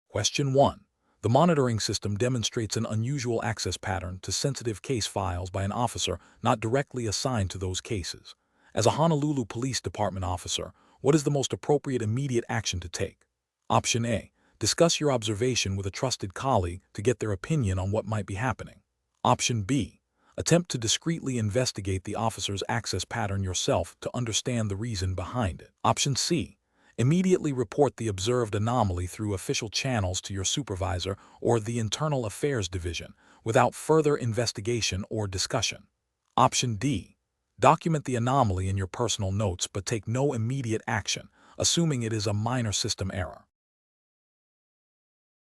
Question 1. The monitoring system demonstrates an unusual access pattern to sensitive case files by an officer not directly assigned to those cases. As a Honolulu Police Department officer, what is the most appropriate immediate action to take? Option A. Discuss your observation with a trusted colleague to get their opinion on what might be happening. Option B. Attempt to discreetly investigate the officer's access pattern yourself to understand the reason behind it. Option C. Immediately report the observed anomaly through official channels to your supervisor or the Internal Affairs Division without further investigation or discussion. Option D. Document the anomaly in your personal notes but take no immediate action, assuming it is a minor system error.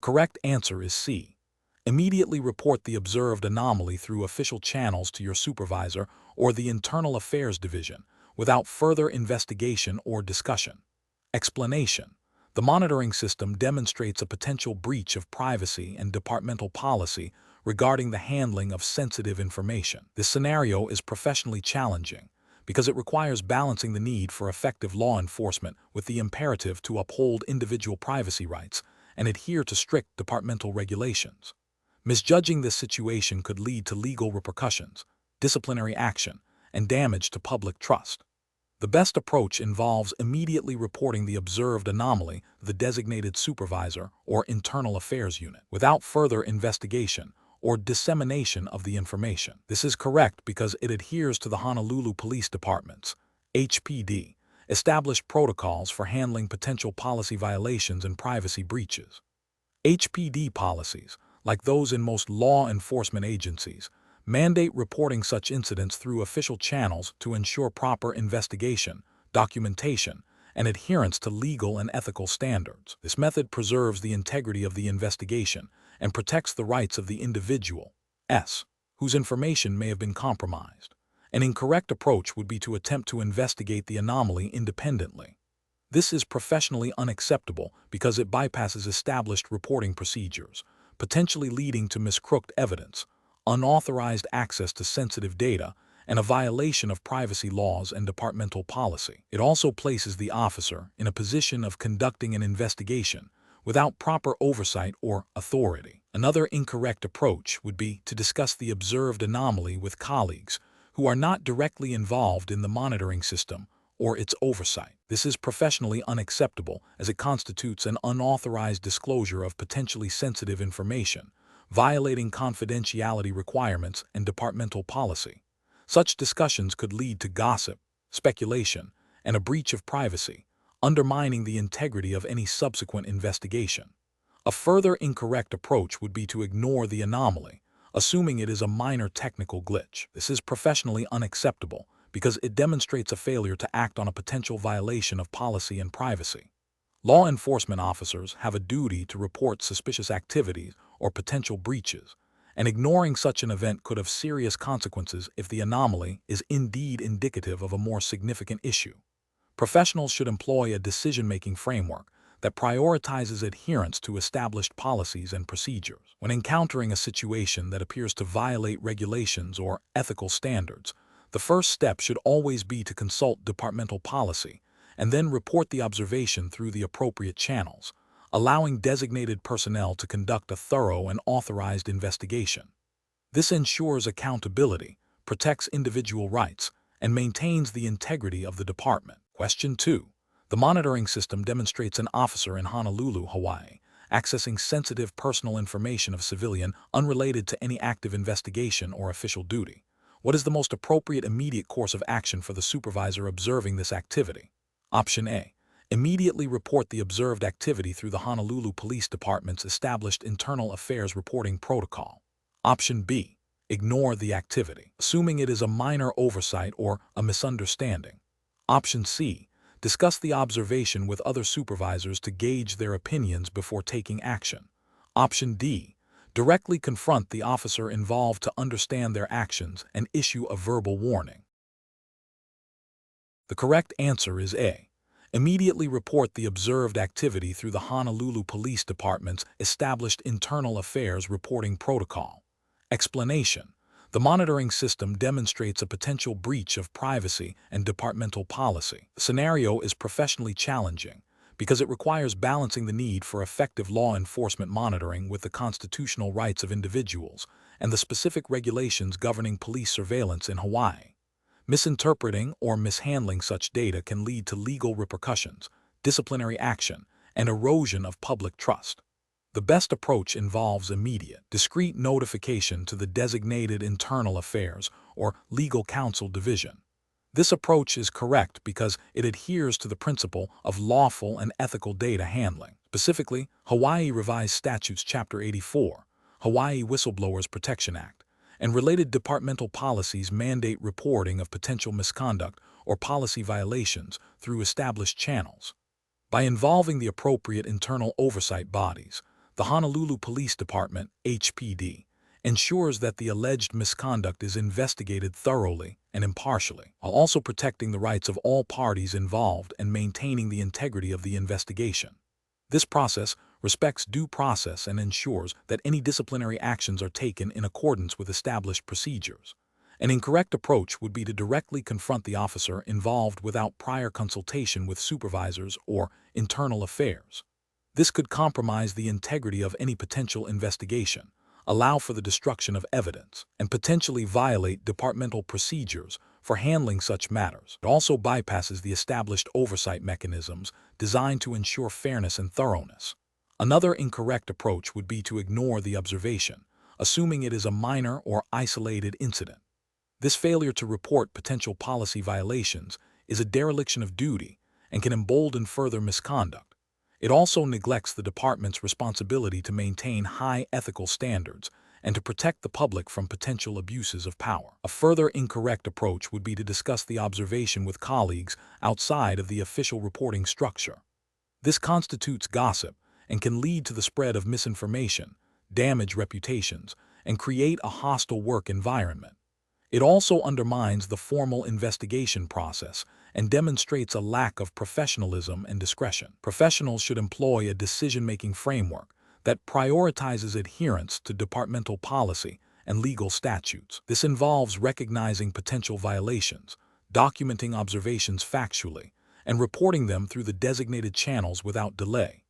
Correct answer is C. Immediately report the observed anomaly through official channels to your supervisor or the Internal Affairs Division without further investigation or discussion. Explanation. The monitoring system demonstrates a potential breach of privacy and departmental policy regarding the handling of sensitive information. This scenario is professionally challenging because it requires balancing the need for effective law enforcement with the imperative to uphold individual privacy rights and adhere to strict departmental regulations. Misjudging this situation could lead to legal repercussions, disciplinary action, and damage to public trust. The best approach involves immediately reporting the observed anomaly to the designated supervisor or internal affairs unit without further investigation or dissemination of the information. This is correct because it adheres to the Honolulu Police Department's HPD established protocols for handling potential policy violations and privacy breaches. HPD policies, like those in most law enforcement agencies, mandate reporting such incidents through official channels to ensure proper investigation, documentation, and adherence to legal and ethical standards. This method preserves the integrity of the investigation and protects the rights of the individual, whose information may have been compromised. An incorrect approach would be to attempt to investigate the anomaly independently. This is professionally unacceptable because it bypasses established reporting procedures, potentially leading to miscrooked evidence, unauthorized access to sensitive data, and a violation of privacy laws and departmental policy. It also places the officer in a position of conducting an investigation without proper oversight or authority. Another incorrect approach would be to discuss the observed anomaly with colleagues who are not directly involved in the monitoring system or its oversight. This is professionally unacceptable as it constitutes an unauthorized disclosure of potentially sensitive information, violating confidentiality requirements and departmental policy. Such discussions could lead to gossip, speculation, and a breach of privacy, undermining the integrity of any subsequent investigation. A further incorrect approach would be to ignore the anomaly, assuming it is a minor technical glitch. This is professionally unacceptable because it demonstrates a failure to act on a potential violation of policy and privacy. Law enforcement officers have a duty to report suspicious activities or potential breaches, and ignoring such an event could have serious consequences if the anomaly is indeed indicative of a more significant issue. Professionals should employ a decision-making framework that prioritizes adherence to established policies and procedures. When encountering a situation that appears to violate regulations or ethical standards, the first step should always be to consult departmental policy and then report the observation through the appropriate channels, allowing designated personnel to conduct a thorough and authorized investigation. This ensures accountability, protects individual rights, and maintains the integrity of the department. Question 2. The monitoring system demonstrates an officer in Honolulu, Hawaii, accessing sensitive personal information of civilian unrelated to any active investigation or official duty. What is the most appropriate immediate course of action for the supervisor observing this activity? Option A. Immediately report the observed activity through the Honolulu Police Department's established internal affairs reporting protocol. Option B. Ignore the activity, assuming it is a minor oversight or a misunderstanding. Option C. Discuss the observation with other supervisors to gauge their opinions before taking action. Option D. Directly confront the officer involved to understand their actions and issue a verbal warning. The correct answer is A. Immediately report the observed activity through the Honolulu Police Department's established internal affairs reporting protocol. Explanation. The monitoring system demonstrates a potential breach of privacy and departmental policy. The scenario is professionally challenging because it requires balancing the need for effective law enforcement monitoring with the constitutional rights of individuals and the specific regulations governing police surveillance in Hawaii. Misinterpreting or mishandling such data can lead to legal repercussions, disciplinary action, and erosion of public trust. The best approach involves immediate, discreet notification to the designated Internal Affairs or Legal Counsel Division. This approach is correct because it adheres to the principle of lawful and ethical data handling. Specifically, Hawaii Revised Statutes Chapter 84, Hawaii Whistleblowers Protection Act, and related departmental policies mandate reporting of potential misconduct or policy violations through established channels. By involving the appropriate internal oversight bodies, the Honolulu Police Department, HPD, ensures that the alleged misconduct is investigated thoroughly and impartially, while also protecting the rights of all parties involved and maintaining the integrity of the investigation. This process respects due process and ensures that any disciplinary actions are taken in accordance with established procedures. An incorrect approach would be to directly confront the officer involved without prior consultation with supervisors or internal affairs. This could compromise the integrity of any potential investigation, allow for the destruction of evidence, and potentially violate departmental procedures for handling such matters. It also bypasses the established oversight mechanisms designed to ensure fairness and thoroughness. Another incorrect approach would be to ignore the observation, assuming it is a minor or isolated incident. This failure to report potential policy violations is a dereliction of duty and can embolden further misconduct. It also neglects the department's responsibility to maintain high ethical standards and to protect the public from potential abuses of power. A further incorrect approach would be to discuss the observation with colleagues outside of the official reporting structure. This constitutes gossip and can lead to the spread of misinformation, damage reputations, and create a hostile work environment. It also undermines the formal investigation process and demonstrates a lack of professionalism and discretion. Professionals should employ a decision-making framework that prioritizes adherence to departmental policy and legal statutes. This involves recognizing potential violations, documenting observations factually, and reporting them through the designated channels without delay.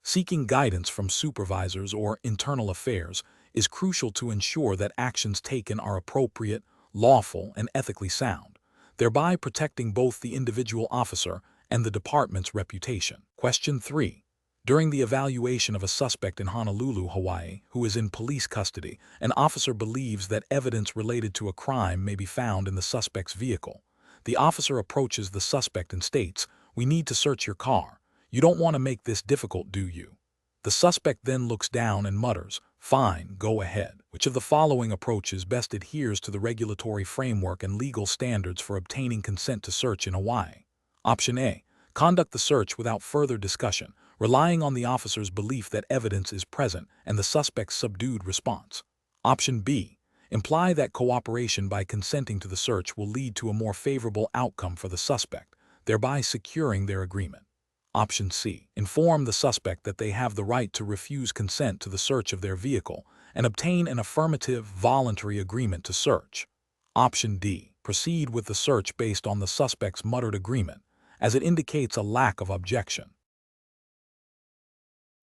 Seeking guidance from supervisors or internal affairs is crucial to ensure that actions taken are appropriate, lawful, and ethically sound, thereby protecting both the individual officer and the department's reputation. Question 3. During the evaluation of a suspect in Honolulu, Hawaii, who is in police custody, an officer believes that evidence related to a crime may be found in the suspect's vehicle. The officer approaches the suspect and states, "We need to search your car. You don't want to make this difficult, do you?" The suspect then looks down and mutters, "Fine, go ahead." Which of the following approaches best adheres to the regulatory framework and legal standards for obtaining consent to search in Hawaii? Option A. Conduct the search without further discussion, relying on the officer's belief that evidence is present and the suspect's subdued response. Option B. Imply that cooperation by consenting to the search will lead to a more favorable outcome for the suspect, thereby securing their agreement. Option C. Inform the suspect that they have the right to refuse consent to the search of their vehicle and obtain an affirmative, voluntary agreement to search. Option D. Proceed with the search based on the suspect's muttered agreement, as it indicates a lack of objection.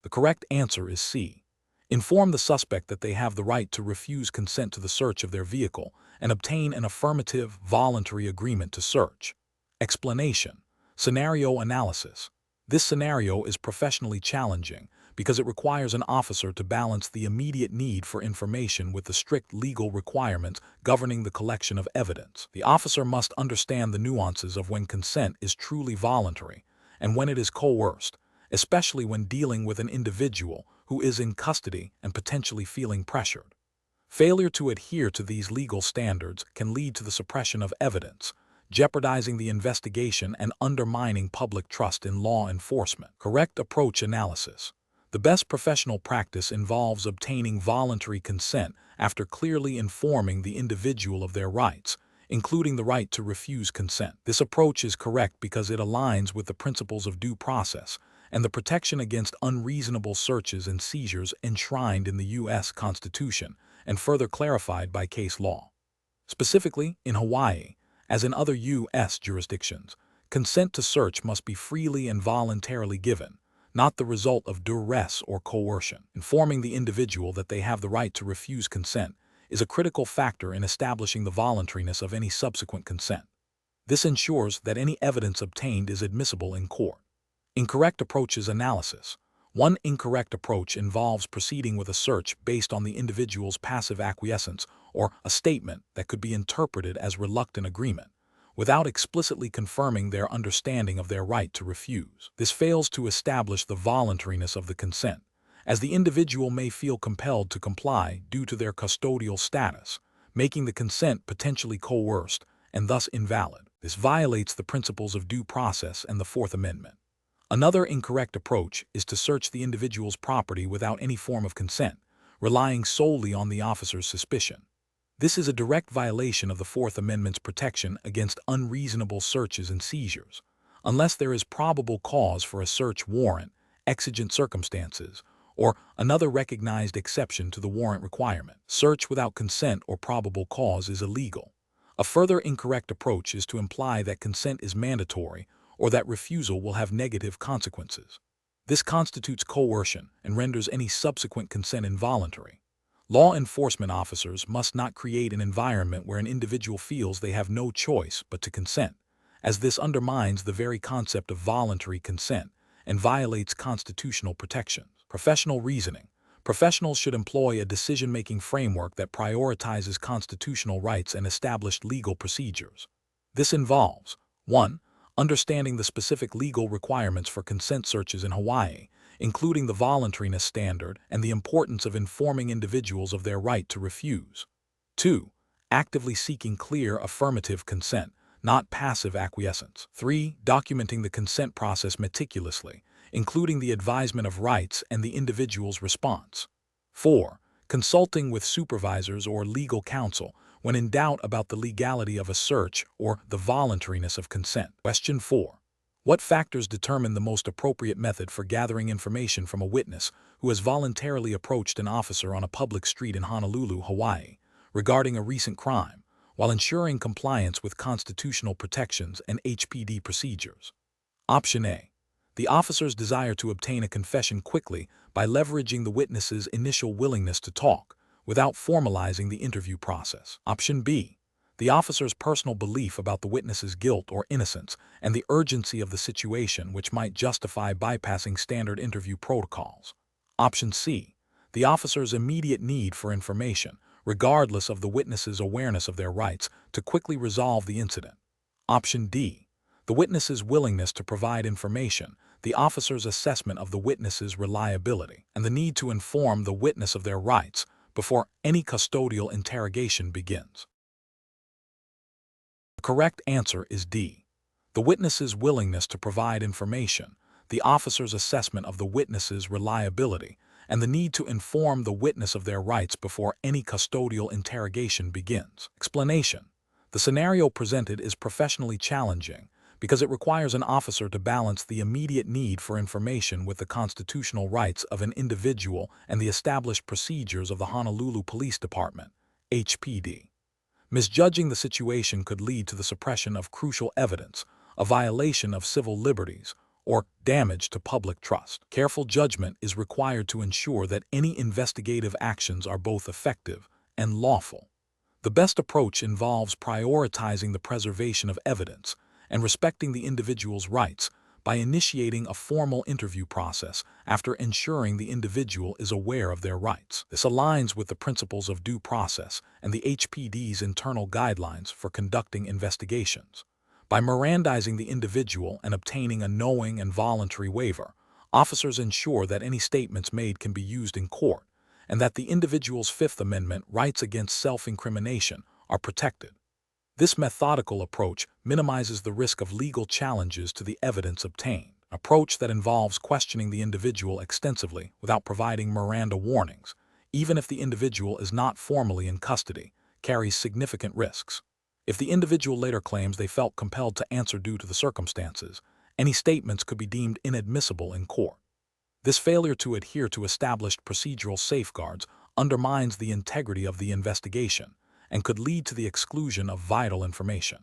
The correct answer is C. Inform the suspect that they have the right to refuse consent to the search of their vehicle and obtain an affirmative, voluntary agreement to search. Explanation. Scenario analysis. This scenario is professionally challenging because it requires an officer to balance the immediate need for information with the strict legal requirements governing the collection of evidence. The officer must understand the nuances of when consent is truly voluntary and when it is coerced, especially when dealing with an individual who is in custody and potentially feeling pressured. Failure to adhere to these legal standards can lead to the suppression of evidence, jeopardizing the investigation and undermining public trust in law enforcement. Correct approach analysis. The best professional practice involves obtaining voluntary consent after clearly informing the individual of their rights, including the right to refuse consent. This approach is correct because it aligns with the principles of due process and the protection against unreasonable searches and seizures enshrined in the U.S. Constitution and further clarified by case law. Specifically, in Hawaii, as in other U.S. jurisdictions, Consent to search must be freely and voluntarily given, not the result of duress or coercion. Informing the individual that they have the right to refuse consent is a critical factor in establishing the voluntariness of any subsequent consent. This ensures that any evidence obtained is admissible in court. Incorrect approaches analysis. One incorrect approach involves proceeding with a search based on the individual's passive acquiescence or a statement that could be interpreted as reluctant agreement, without explicitly confirming their understanding of their right to refuse. This fails to establish the voluntariness of the consent, as the individual may feel compelled to comply due to their custodial status, making the consent potentially coerced and thus invalid. This violates the principles of due process and the Fourth Amendment. Another incorrect approach is to search the individual's property without any form of consent, relying solely on the officer's suspicion. This is a direct violation of the Fourth Amendment's protection against unreasonable searches and seizures, unless there is probable cause for a search warrant, exigent circumstances, or another recognized exception to the warrant requirement. Search without consent or probable cause is illegal. A further incorrect approach is to imply that consent is mandatory or that refusal will have negative consequences. This constitutes coercion and renders any subsequent consent involuntary. Law enforcement officers must not create an environment where an individual feels they have no choice but to consent, as this undermines the very concept of voluntary consent and violates constitutional protections. Professional reasoning. Professionals should employ a decision-making framework that prioritizes constitutional rights and established legal procedures. This involves 1. Understanding the specific legal requirements for consent searches in Hawaii, including the voluntariness standard and the importance of informing individuals of their right to refuse. 2. Actively seeking clear affirmative consent, not passive acquiescence. 3. Documenting the consent process meticulously, including the advisement of rights and the individual's response. 4. Consulting with supervisors or legal counsel when in doubt about the legality of a search or the voluntariness of consent. Question 4. What factors determine the most appropriate method for gathering information from a witness who has voluntarily approached an officer on a public street in Honolulu, Hawaii, regarding a recent crime, while ensuring compliance with constitutional protections and HPD procedures? Option A. The officer's desire to obtain a confession quickly by leveraging the witness's initial willingness to talk, without formalizing the interview process. Option B. The officer's personal belief about the witness's guilt or innocence and the urgency of the situation which might justify bypassing standard interview protocols. Option C. The officer's immediate need for information, regardless of the witness's awareness of their rights, to quickly resolve the incident. Option D. The witness's willingness to provide information, the officer's assessment of the witness's reliability, and the need to inform the witness of their rights before any custodial interrogation begins. The correct answer is D. The witness's willingness to provide information, the officer's assessment of the witness's reliability, and the need to inform the witness of their rights before any custodial interrogation begins. Explanation. The scenario presented is professionally challenging because it requires an officer to balance the immediate need for information with the constitutional rights of an individual and the established procedures of the Honolulu Police Department, HPD. Misjudging the situation could lead to the suppression of crucial evidence, a violation of civil liberties, or damage to public trust. Careful judgment is required to ensure that any investigative actions are both effective and lawful. The best approach involves prioritizing the preservation of evidence and respecting the individual's rights by initiating a formal interview process after ensuring the individual is aware of their rights. This aligns with the principles of due process and the HPD's internal guidelines for conducting investigations. By Mirandizing the individual and obtaining a knowing and voluntary waiver, officers ensure that any statements made can be used in court and that the individual's Fifth Amendment rights against self-incrimination are protected. This methodical approach minimizes the risk of legal challenges to the evidence obtained. An approach that involves questioning the individual extensively without providing Miranda warnings, even if the individual is not formally in custody, carries significant risks. If the individual later claims they felt compelled to answer due to the circumstances, any statements could be deemed inadmissible in court. This failure to adhere to established procedural safeguards undermines the integrity of the investigation and could lead to the exclusion of vital information.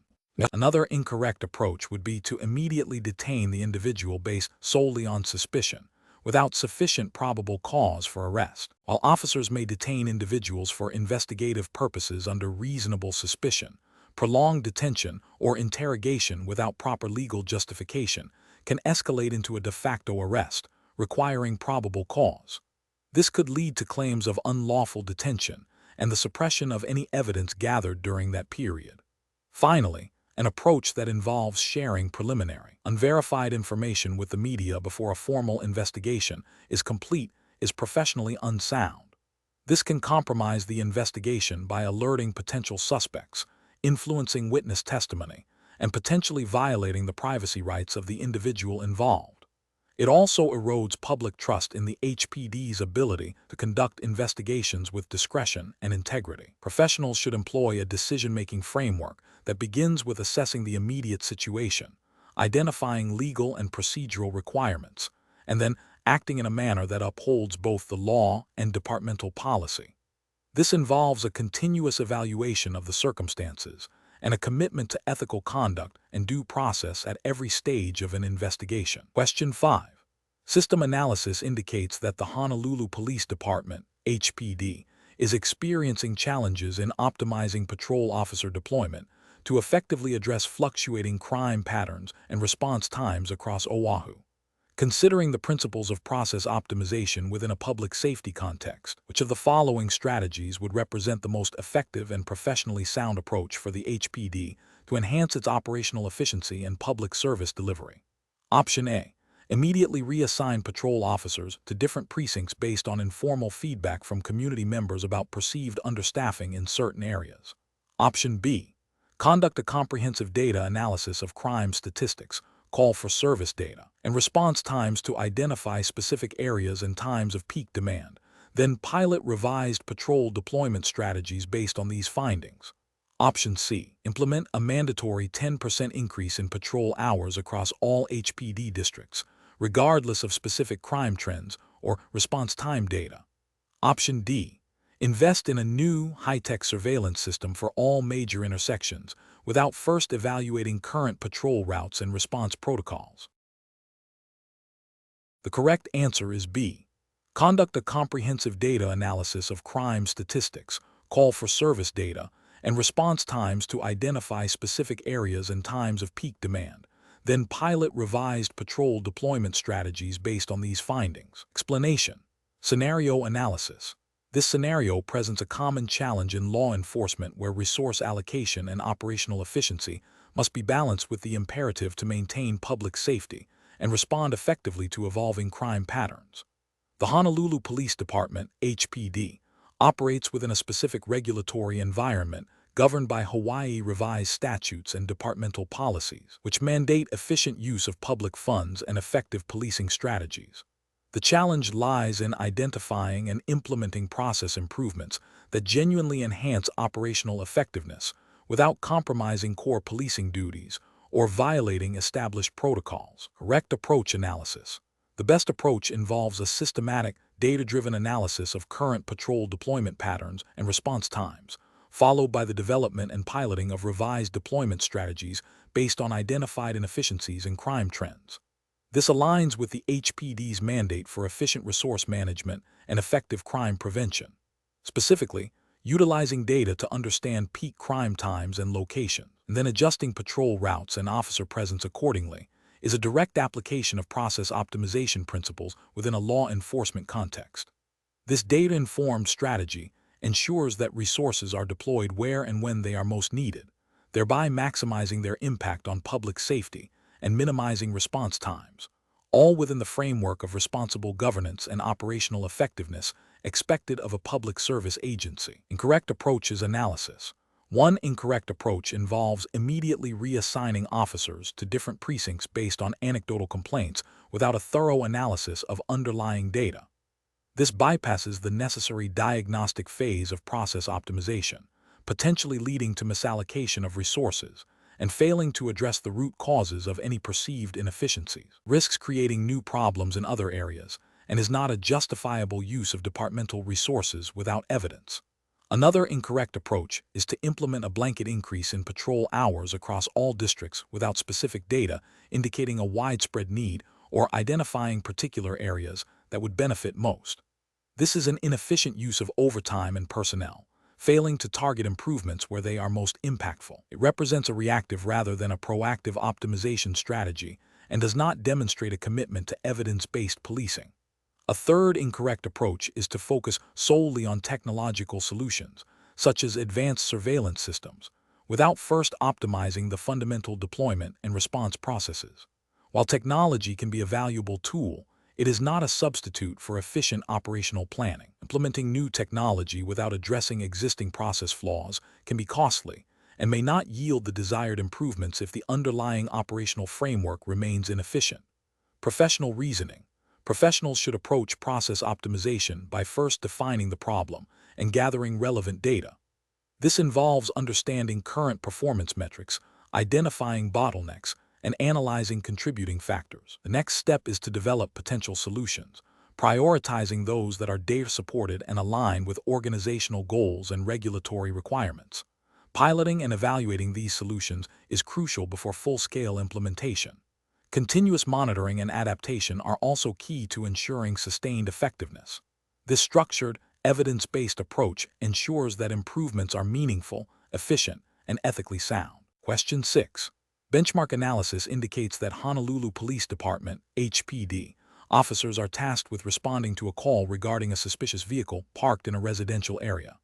Another incorrect approach would be to immediately detain the individual based solely on suspicion, without sufficient probable cause for arrest. While officers may detain individuals for investigative purposes under reasonable suspicion, prolonged detention or interrogation without proper legal justification can escalate into a de facto arrest, requiring probable cause. This could lead to claims of unlawful detention and the suppression of any evidence gathered during that period. Finally, an approach that involves sharing preliminary, unverified information with the media before a formal investigation is complete is professionally unsound. This can compromise the investigation by alerting potential suspects, influencing witness testimony, and potentially violating the privacy rights of the individual involved. It also erodes public trust in the HPD's ability to conduct investigations with discretion and integrity. Professionals should employ a decision-making framework that begins with assessing the immediate situation, identifying legal and procedural requirements, and then acting in a manner that upholds both the law and departmental policy. This involves a continuous evaluation of the circumstances and a commitment to ethical conduct and due process at every stage of an investigation. Question 5. System analysis indicates that the Honolulu Police Department, HPD, is experiencing challenges in optimizing patrol officer deployment to effectively address fluctuating crime patterns and response times across Oahu. Considering the principles of process optimization within a public safety context, which of the following strategies would represent the most effective and professionally sound approach for the HPD to enhance its operational efficiency and public service delivery? Option A. Immediately reassign patrol officers to different precincts based on informal feedback from community members about perceived understaffing in certain areas. Option B. Conduct a comprehensive data analysis of crime statistics, call for service data, and response times to identify specific areas and times of peak demand, then pilot revised patrol deployment strategies based on these findings. Option C. Implement a mandatory 10% increase in patrol hours across all HPD districts, regardless of specific crime trends or response time data. Option D. Invest in a new, high-tech surveillance system for all major intersections without first evaluating current patrol routes and response protocols. The correct answer is B. Conduct a comprehensive data analysis of crime statistics, call for service data, and response times to identify specific areas and times of peak demand, then pilot revised patrol deployment strategies based on these findings. Explanation. Scenario analysis. This scenario presents a common challenge in law enforcement where resource allocation and operational efficiency must be balanced with the imperative to maintain public safety and respond effectively to evolving crime patterns. The Honolulu Police Department, HPD, operates within a specific regulatory environment governed by Hawaii revised statutes and departmental policies, which mandate efficient use of public funds and effective policing strategies. The challenge lies in identifying and implementing process improvements that genuinely enhance operational effectiveness without compromising core policing duties or violating established protocols. Correct approach analysis. The best approach involves a systematic, data-driven analysis of current patrol deployment patterns and response times, followed by the development and piloting of revised deployment strategies based on identified inefficiencies and crime trends. This aligns with the HPD's mandate for efficient resource management and effective crime prevention. Specifically, utilizing data to understand peak crime times and location, and then adjusting patrol routes and officer presence accordingly, is a direct application of process optimization principles within a law enforcement context. This data-informed strategy ensures that resources are deployed where and when they are most needed, thereby maximizing their impact on public safety and minimizing response times, all within the framework of responsible governance and operational effectiveness expected of a public service agency. Incorrect approaches analysis. One incorrect approach involves immediately reassigning officers to different precincts based on anecdotal complaints without a thorough analysis of underlying data. This bypasses the necessary diagnostic phase of process optimization, potentially leading to misallocation of resources and failing to address the root causes of any perceived inefficiencies, risks creating new problems in other areas, and is not a justifiable use of departmental resources without evidence. Another incorrect approach is to implement a blanket increase in patrol hours across all districts without specific data indicating a widespread need or identifying particular areas that would benefit most. This is an inefficient use of overtime and personnel, failing to target improvements where they are most impactful. It represents a reactive rather than a proactive optimization strategy and does not demonstrate a commitment to evidence-based policing. A third incorrect approach is to focus solely on technological solutions, such as advanced surveillance systems, without first optimizing the fundamental deployment and response processes. While technology can be a valuable tool, it is not a substitute for efficient operational planning. Implementing new technology without addressing existing process flaws can be costly and may not yield the desired improvements if the underlying operational framework remains inefficient. Professional reasoning. Professionals should approach process optimization by first defining the problem and gathering relevant data. This involves understanding current performance metrics, identifying bottlenecks, and analyzing contributing factors. The next step is to develop potential solutions, prioritizing those that are data-supported and aligned with organizational goals and regulatory requirements. Piloting and evaluating these solutions is crucial before full-scale implementation. Continuous monitoring and adaptation are also key to ensuring sustained effectiveness. This structured, evidence-based approach ensures that improvements are meaningful, efficient, and ethically sound. Question 6. Benchmark analysis indicates that Honolulu Police Department, HPD, officers are tasked with responding to a call regarding a suspicious vehicle parked in a residential area.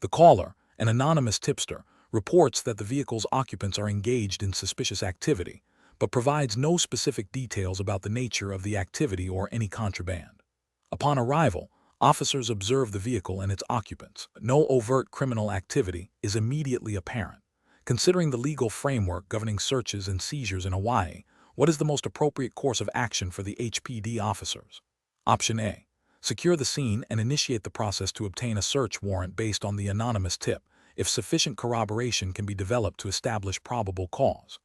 The caller, an anonymous tipster, reports that the vehicle's occupants are engaged in suspicious activity, but provides no specific details about the nature of the activity or any contraband. Upon arrival, officers observe the vehicle and its occupants, but no overt criminal activity is immediately apparent. Considering the legal framework governing searches and seizures in Hawaii, what is the most appropriate course of action for the HPD officers? Option A. Secure the scene and initiate the process to obtain a search warrant based on the anonymous tip, if sufficient corroboration can be developed to establish probable cause.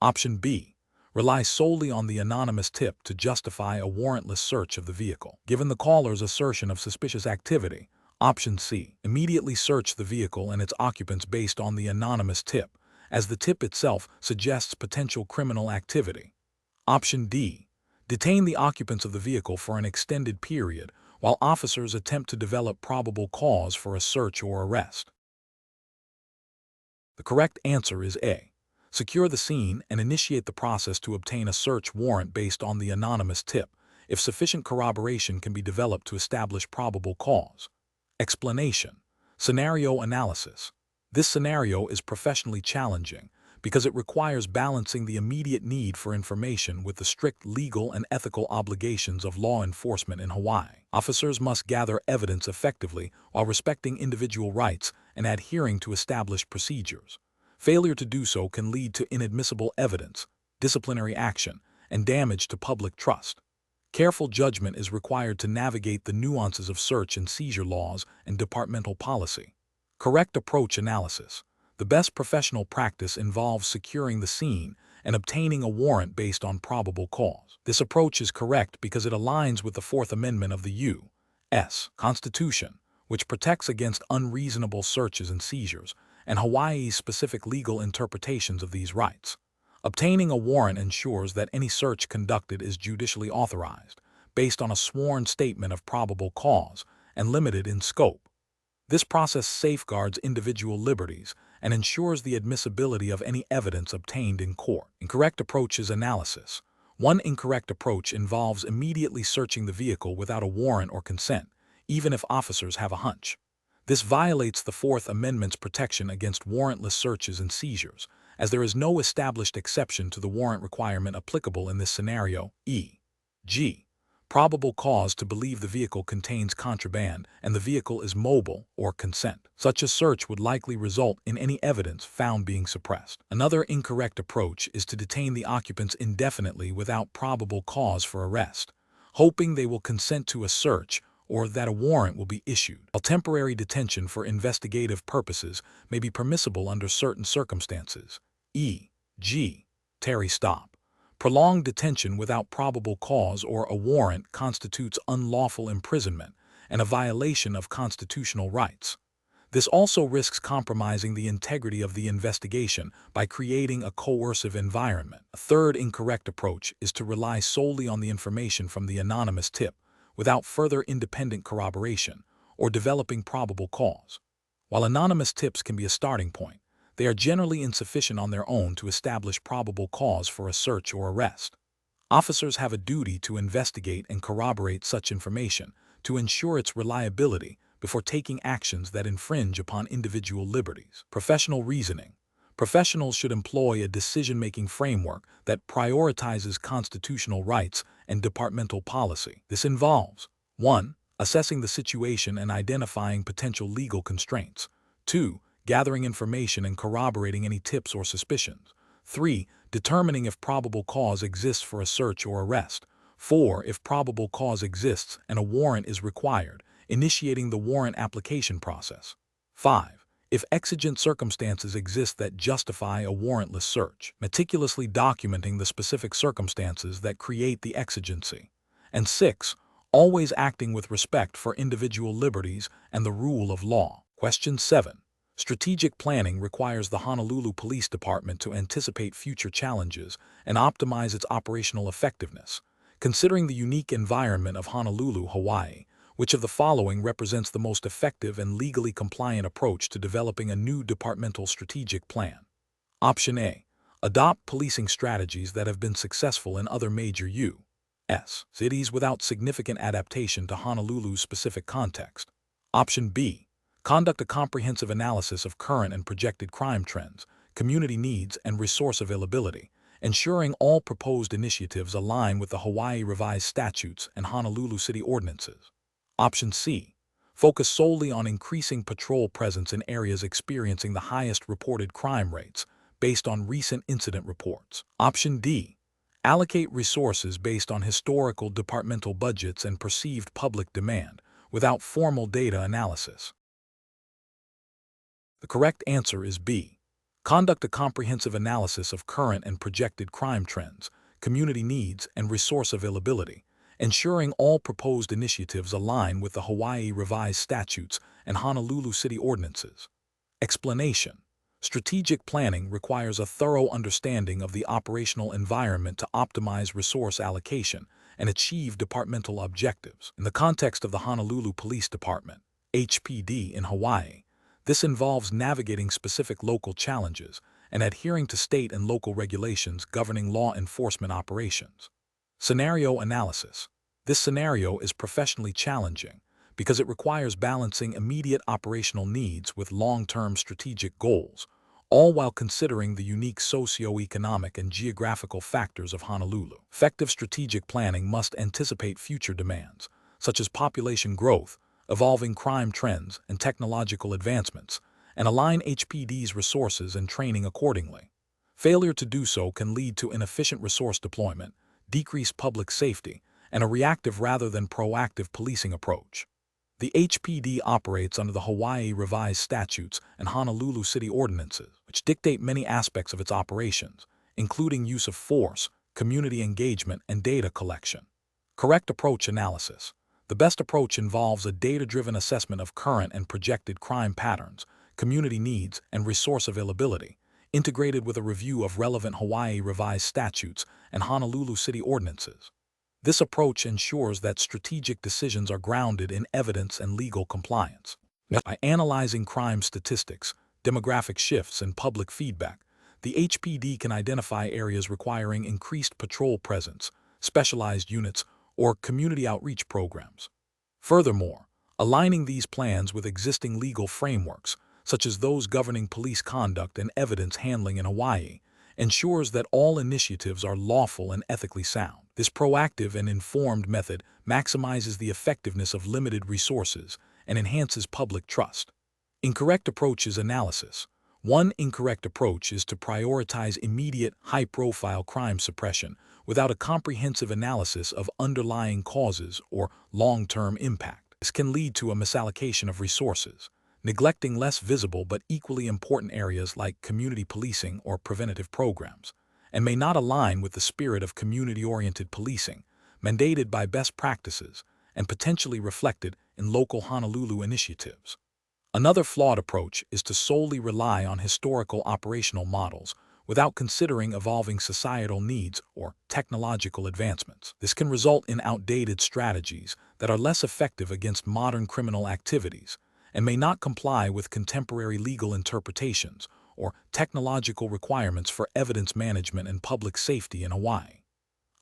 Option B. Rely solely on the anonymous tip to justify a warrantless search of the vehicle. Given the caller's assertion of suspicious activity, Option C. Immediately search the vehicle and its occupants based on the anonymous tip, as the tip itself suggests potential criminal activity. Option D. Detain the occupants of the vehicle for an extended period while officers attempt to develop probable cause for a search or arrest. The correct answer is A. Secure the scene and initiate the process to obtain a search warrant based on the anonymous tip, if sufficient corroboration can be developed to establish probable cause. Explanation. Scenario analysis. This scenario is professionally challenging because it requires balancing the immediate need for information with the strict legal and ethical obligations of law enforcement in Hawaii. Officers must gather evidence effectively while respecting individual rights and adhering to established procedures. Failure to do so can lead to inadmissible evidence, disciplinary action, and damage to public trust. Careful judgment is required to navigate the nuances of search and seizure laws and departmental policy. Correct approach analysis. The best professional practice involves securing the scene and obtaining a warrant based on probable cause. This approach is correct because it aligns with the Fourth Amendment of the U.S. Constitution, which protects against unreasonable searches and seizures, and Hawaii's specific legal interpretations of these rights. Obtaining a warrant ensures that any search conducted is judicially authorized, based on a sworn statement of probable cause, and limited in scope. This process safeguards individual liberties and ensures the admissibility of any evidence obtained in court. Incorrect approach is analysis. One incorrect approach involves immediately searching the vehicle without a warrant or consent, even if officers have a hunch. This violates the Fourth Amendment's protection against warrantless searches and seizures, as there is no established exception to the warrant requirement applicable in this scenario. E.g., probable cause to believe the vehicle contains contraband and the vehicle is mobile or consent. Such a search would likely result in any evidence found being suppressed. Another incorrect approach is to detain the occupants indefinitely without probable cause for arrest, hoping they will consent to a search or that a warrant will be issued. While temporary detention for investigative purposes may be permissible under certain circumstances, e.g., Terry stop, prolonged detention without probable cause or a warrant constitutes unlawful imprisonment and a violation of constitutional rights. This also risks compromising the integrity of the investigation by creating a coercive environment. A third incorrect approach is to rely solely on the information from the anonymous tip without further independent corroboration or developing probable cause. While anonymous tips can be a starting point, they are generally insufficient on their own to establish probable cause for a search or arrest. Officers have a duty to investigate and corroborate such information to ensure its reliability before taking actions that infringe upon individual liberties. Professional reasoning. Professionals should employ a decision-making framework that prioritizes constitutional rights and departmental policy. This involves 1. Assessing the situation and identifying potential legal constraints. 2. Gathering information and corroborating any tips or suspicions. 3. Determining if probable cause exists for a search or arrest. 4. If probable cause exists and a warrant is required, initiating the warrant application process. 5. If exigent circumstances exist that justify a warrantless search, meticulously documenting the specific circumstances that create the exigency. And 6. Always acting with respect for individual liberties and the rule of law. Question 7. Strategic planning requires the Honolulu Police Department to anticipate future challenges and optimize its operational effectiveness. Considering the unique environment of Honolulu, Hawaii, which of the following represents the most effective and legally compliant approach to developing a new departmental strategic plan? Option A. Adopt policing strategies that have been successful in other major U.S. cities without significant adaptation to Honolulu's specific context. Option B. Conduct a comprehensive analysis of current and projected crime trends, community needs, and resource availability, ensuring all proposed initiatives align with the Hawaii Revised Statutes and Honolulu City Ordinances. Option C. Focus solely on increasing patrol presence in areas experiencing the highest reported crime rates, based on recent incident reports. Option D. Allocate resources based on historical departmental budgets and perceived public demand, without formal data analysis. The correct answer is B. Conduct a comprehensive analysis of current and projected crime trends, community needs, and resource availability, ensuring all proposed initiatives align with the Hawaii Revised Statutes and Honolulu City Ordinances. Explanation. Strategic planning requires a thorough understanding of the operational environment to optimize resource allocation and achieve departmental objectives. In the context of the Honolulu Police Department, HPD in Hawaii, this involves navigating specific local challenges and adhering to state and local regulations governing law enforcement operations. Scenario analysis. This scenario is professionally challenging because it requires balancing immediate operational needs with long-term strategic goals, all while considering the unique socio-economic and geographical factors of Honolulu. Effective strategic planning must anticipate future demands, such as population growth, evolving crime trends, and technological advancements, and align HPD's resources and training accordingly. Failure to do so can lead to inefficient resource deployment, decreased public safety, and a reactive rather than proactive policing approach. The HPD operates under the Hawaii Revised Statutes and Honolulu City Ordinances, which dictate many aspects of its operations, including use of force, community engagement, and data collection. Correct approach analysis. The best approach involves a data-driven assessment of current and projected crime patterns, community needs, and resource availability, integrated with a review of relevant Hawaii Revised Statutes and Honolulu City Ordinances. This approach ensures that strategic decisions are grounded in evidence and legal compliance. By analyzing crime statistics, demographic shifts, and public feedback, the HPD can identify areas requiring increased patrol presence, specialized units, or community outreach programs. Furthermore, aligning these plans with existing legal frameworks, such as those governing police conduct and evidence handling in Hawaii, ensures that all initiatives are lawful and ethically sound. This proactive and informed method maximizes the effectiveness of limited resources and enhances public trust. Incorrect approaches analysis. One incorrect approach is to prioritize immediate, high-profile crime suppression without a comprehensive analysis of underlying causes or long-term impact. This can lead to a misallocation of resources, neglecting less visible but equally important areas like community policing or preventative programs, and may not align with the spirit of community-oriented policing, mandated by best practices and potentially reflected in local Honolulu initiatives. Another flawed approach is to solely rely on historical operational models without considering evolving societal needs or technological advancements. This can result in outdated strategies that are less effective against modern criminal activities and may not comply with contemporary legal interpretations or technological requirements for evidence management and public safety in Hawaii.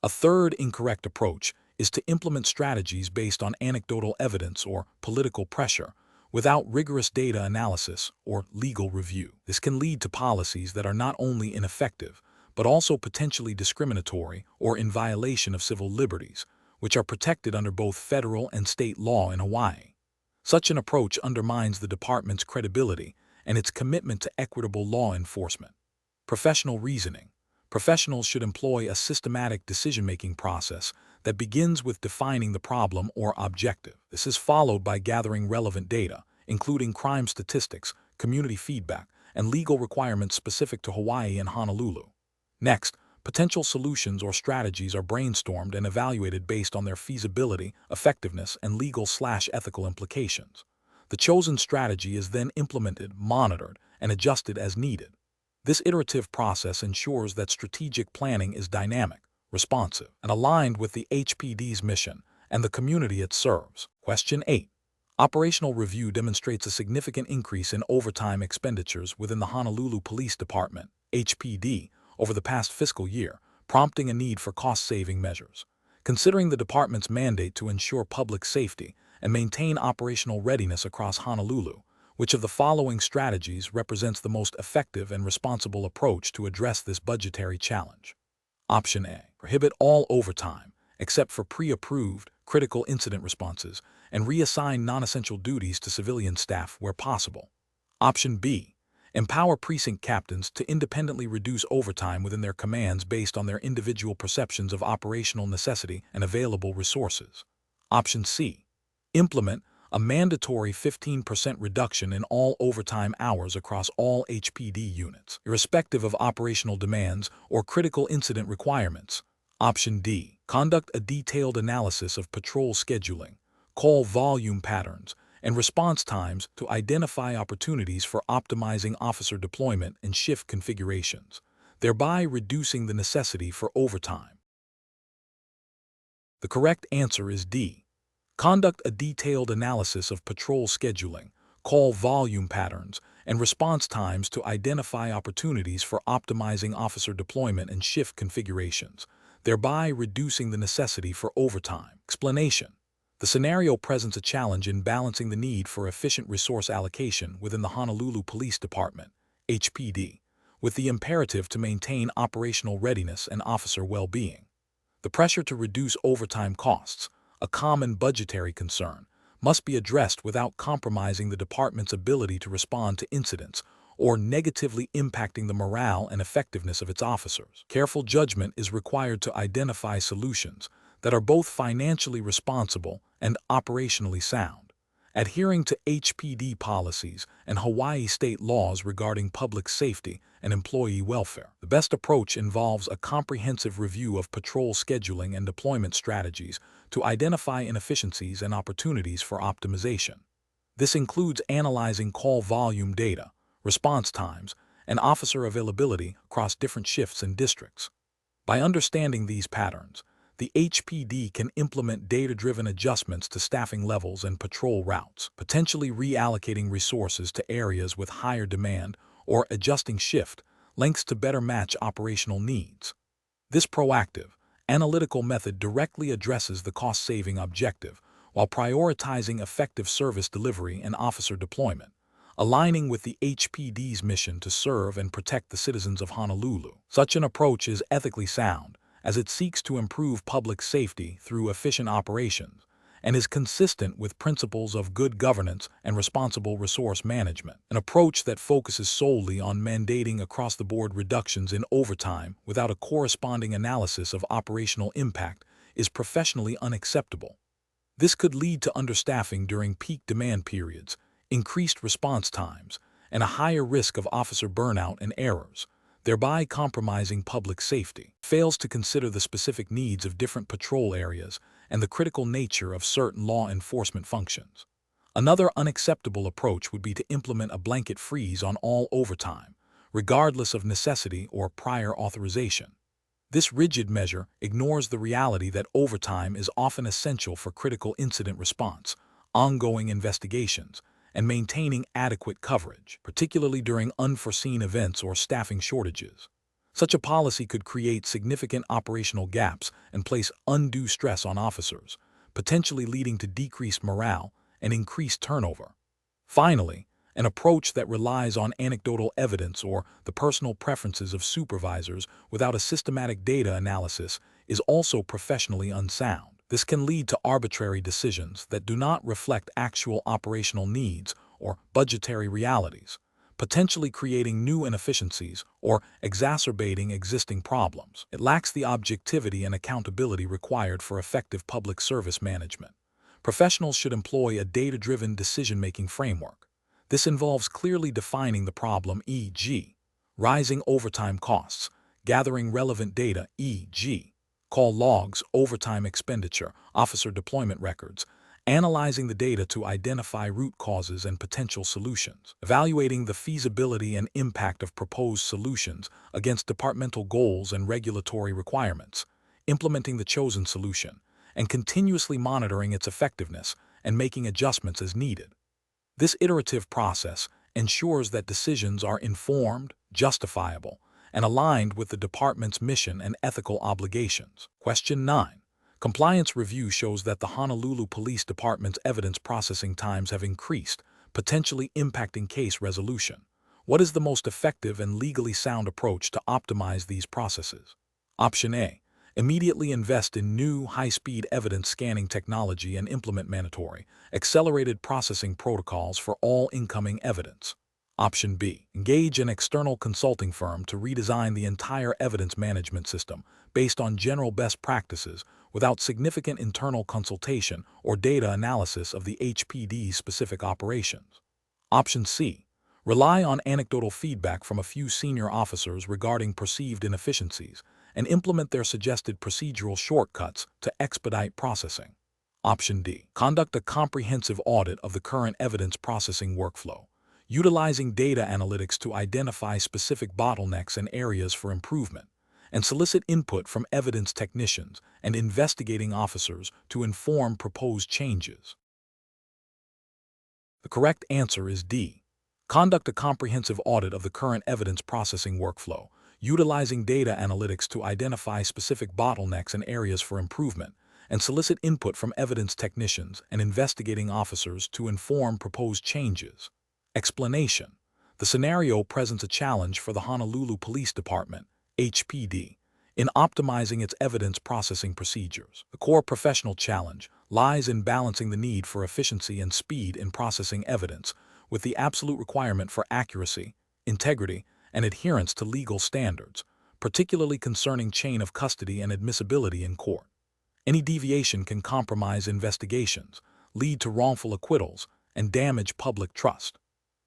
A third incorrect approach is to implement strategies based on anecdotal evidence or political pressure without rigorous data analysis or legal review. This can lead to policies that are not only ineffective, but also potentially discriminatory or in violation of civil liberties, which are protected under both federal and state law in Hawaii. Such an approach undermines the department's credibility and its commitment to equitable law enforcement. Professional reasoning. Professionals should employ a systematic decision-making process that begins with defining the problem or objective. This is followed by gathering relevant data, including crime statistics, community feedback, and legal requirements specific to Hawaii and Honolulu. Next, potential solutions or strategies are brainstormed and evaluated based on their feasibility, effectiveness, and legal/ethical implications. The chosen strategy is then implemented, monitored, and adjusted as needed. This iterative process ensures that strategic planning is dynamic, responsive, and aligned with the HPD's mission and the community it serves. Question 8. Operational review demonstrates a significant increase in overtime expenditures within the Honolulu Police Department, HPD, over the past fiscal year, prompting a need for cost-saving measures. Considering the department's mandate to ensure public safety and maintain operational readiness across Honolulu, which of the following strategies represents the most effective and responsible approach to address this budgetary challenge? Option A. Prohibit all overtime, except for pre-approved critical incident responses, and reassign non-essential duties to civilian staff where possible. Option B. Empower precinct captains to independently reduce overtime within their commands based on their individual perceptions of operational necessity and available resources. Option C. Implement a mandatory 15% reduction in all overtime hours across all HPD units, irrespective of operational demands or critical incident requirements. Option D. Conduct a detailed analysis of patrol scheduling, call volume patterns, and response times to identify opportunities for optimizing officer deployment and shift configurations, thereby reducing the necessity for overtime. The correct answer is D. Conduct a detailed analysis of patrol scheduling, call volume patterns, and response times to identify opportunities for optimizing officer deployment and shift configurations, thereby reducing the necessity for overtime. Explanation. The scenario presents a challenge in balancing the need for efficient resource allocation within the Honolulu Police Department, HPD, with the imperative to maintain operational readiness and officer well-being. The pressure to reduce overtime costs, a common budgetary concern, must be addressed without compromising the department's ability to respond to incidents or negatively impacting the morale and effectiveness of its officers. Careful judgment is required to identify solutions that are both financially responsible and operationally sound, adhering to HPD policies and Hawaii state laws regarding public safety and employee welfare. The best approach involves a comprehensive review of patrol scheduling and deployment strategies to identify inefficiencies and opportunities for optimization. This includes analyzing call volume data, response times, and officer availability across different shifts and districts. By understanding these patterns, the HPD can implement data-driven adjustments to staffing levels and patrol routes, potentially reallocating resources to areas with higher demand or adjusting shift lengths to better match operational needs. This proactive, analytical method directly addresses the cost-saving objective while prioritizing effective service delivery and officer deployment, aligning with the HPD's mission to serve and protect the citizens of Honolulu. Such an approach is ethically sound, as it seeks to improve public safety through efficient operations, and is consistent with principles of good governance and responsible resource management. An approach that focuses solely on mandating across-the-board reductions in overtime without a corresponding analysis of operational impact is professionally unacceptable. This could lead to understaffing during peak demand periods, increased response times, and a higher risk of officer burnout and errors, thereby compromising public safety. Fails to consider the specific needs of different patrol areas and the critical nature of certain law enforcement functions. Another unacceptable approach would be to implement a blanket freeze on all overtime, regardless of necessity or prior authorization. This rigid measure ignores the reality that overtime is often essential for critical incident response, ongoing investigations, and maintaining adequate coverage, particularly during unforeseen events or staffing shortages. Such a policy could create significant operational gaps and place undue stress on officers, potentially leading to decreased morale and increased turnover. Finally, an approach that relies on anecdotal evidence or the personal preferences of supervisors without a systematic data analysis is also professionally unsound. This can lead to arbitrary decisions that do not reflect actual operational needs or budgetary realities, potentially creating new inefficiencies or exacerbating existing problems. It lacks the objectivity and accountability required for effective public service management. Professionals should employ a data-driven decision-making framework. This involves clearly defining the problem, e.g., rising overtime costs, gathering relevant data, e.g., call logs, overtime expenditure, officer deployment records, analyzing the data to identify root causes and potential solutions, evaluating the feasibility and impact of proposed solutions against departmental goals and regulatory requirements, implementing the chosen solution, and continuously monitoring its effectiveness and making adjustments as needed. This iterative process ensures that decisions are informed, justifiable, and aligned with the department's mission and ethical obligations. Question 9. Compliance review shows that the Honolulu Police Department's evidence processing times have increased, potentially impacting case resolution. What is the most effective and legally sound approach to optimize these processes? Option A. Immediately invest in new, high-speed evidence scanning technology and implement mandatory, accelerated processing protocols for all incoming evidence. Option B. Engage an external consulting firm to redesign the entire evidence management system based on general best practices without significant internal consultation or data analysis of the HPD's specific operations. Option C. Rely on anecdotal feedback from a few senior officers regarding perceived inefficiencies and implement their suggested procedural shortcuts to expedite processing. Option D. Conduct a comprehensive audit of the current evidence processing workflow, utilizing data analytics to identify specific bottlenecks and areas for improvement, and solicit input from evidence technicians and investigating officers to inform proposed changes. The correct answer is D. Conduct a comprehensive audit of the current evidence processing workflow, utilizing data analytics to identify specific bottlenecks and areas for improvement, and solicit input from evidence technicians and investigating officers to inform proposed changes. Explanation. The scenario presents a challenge for the Honolulu Police Department, HPD, in optimizing its evidence processing procedures. The core professional challenge lies in balancing the need for efficiency and speed in processing evidence with the absolute requirement for accuracy, integrity, and adherence to legal standards, particularly concerning chain of custody and admissibility in court. Any deviation can compromise investigations, lead to wrongful acquittals, and damage public trust.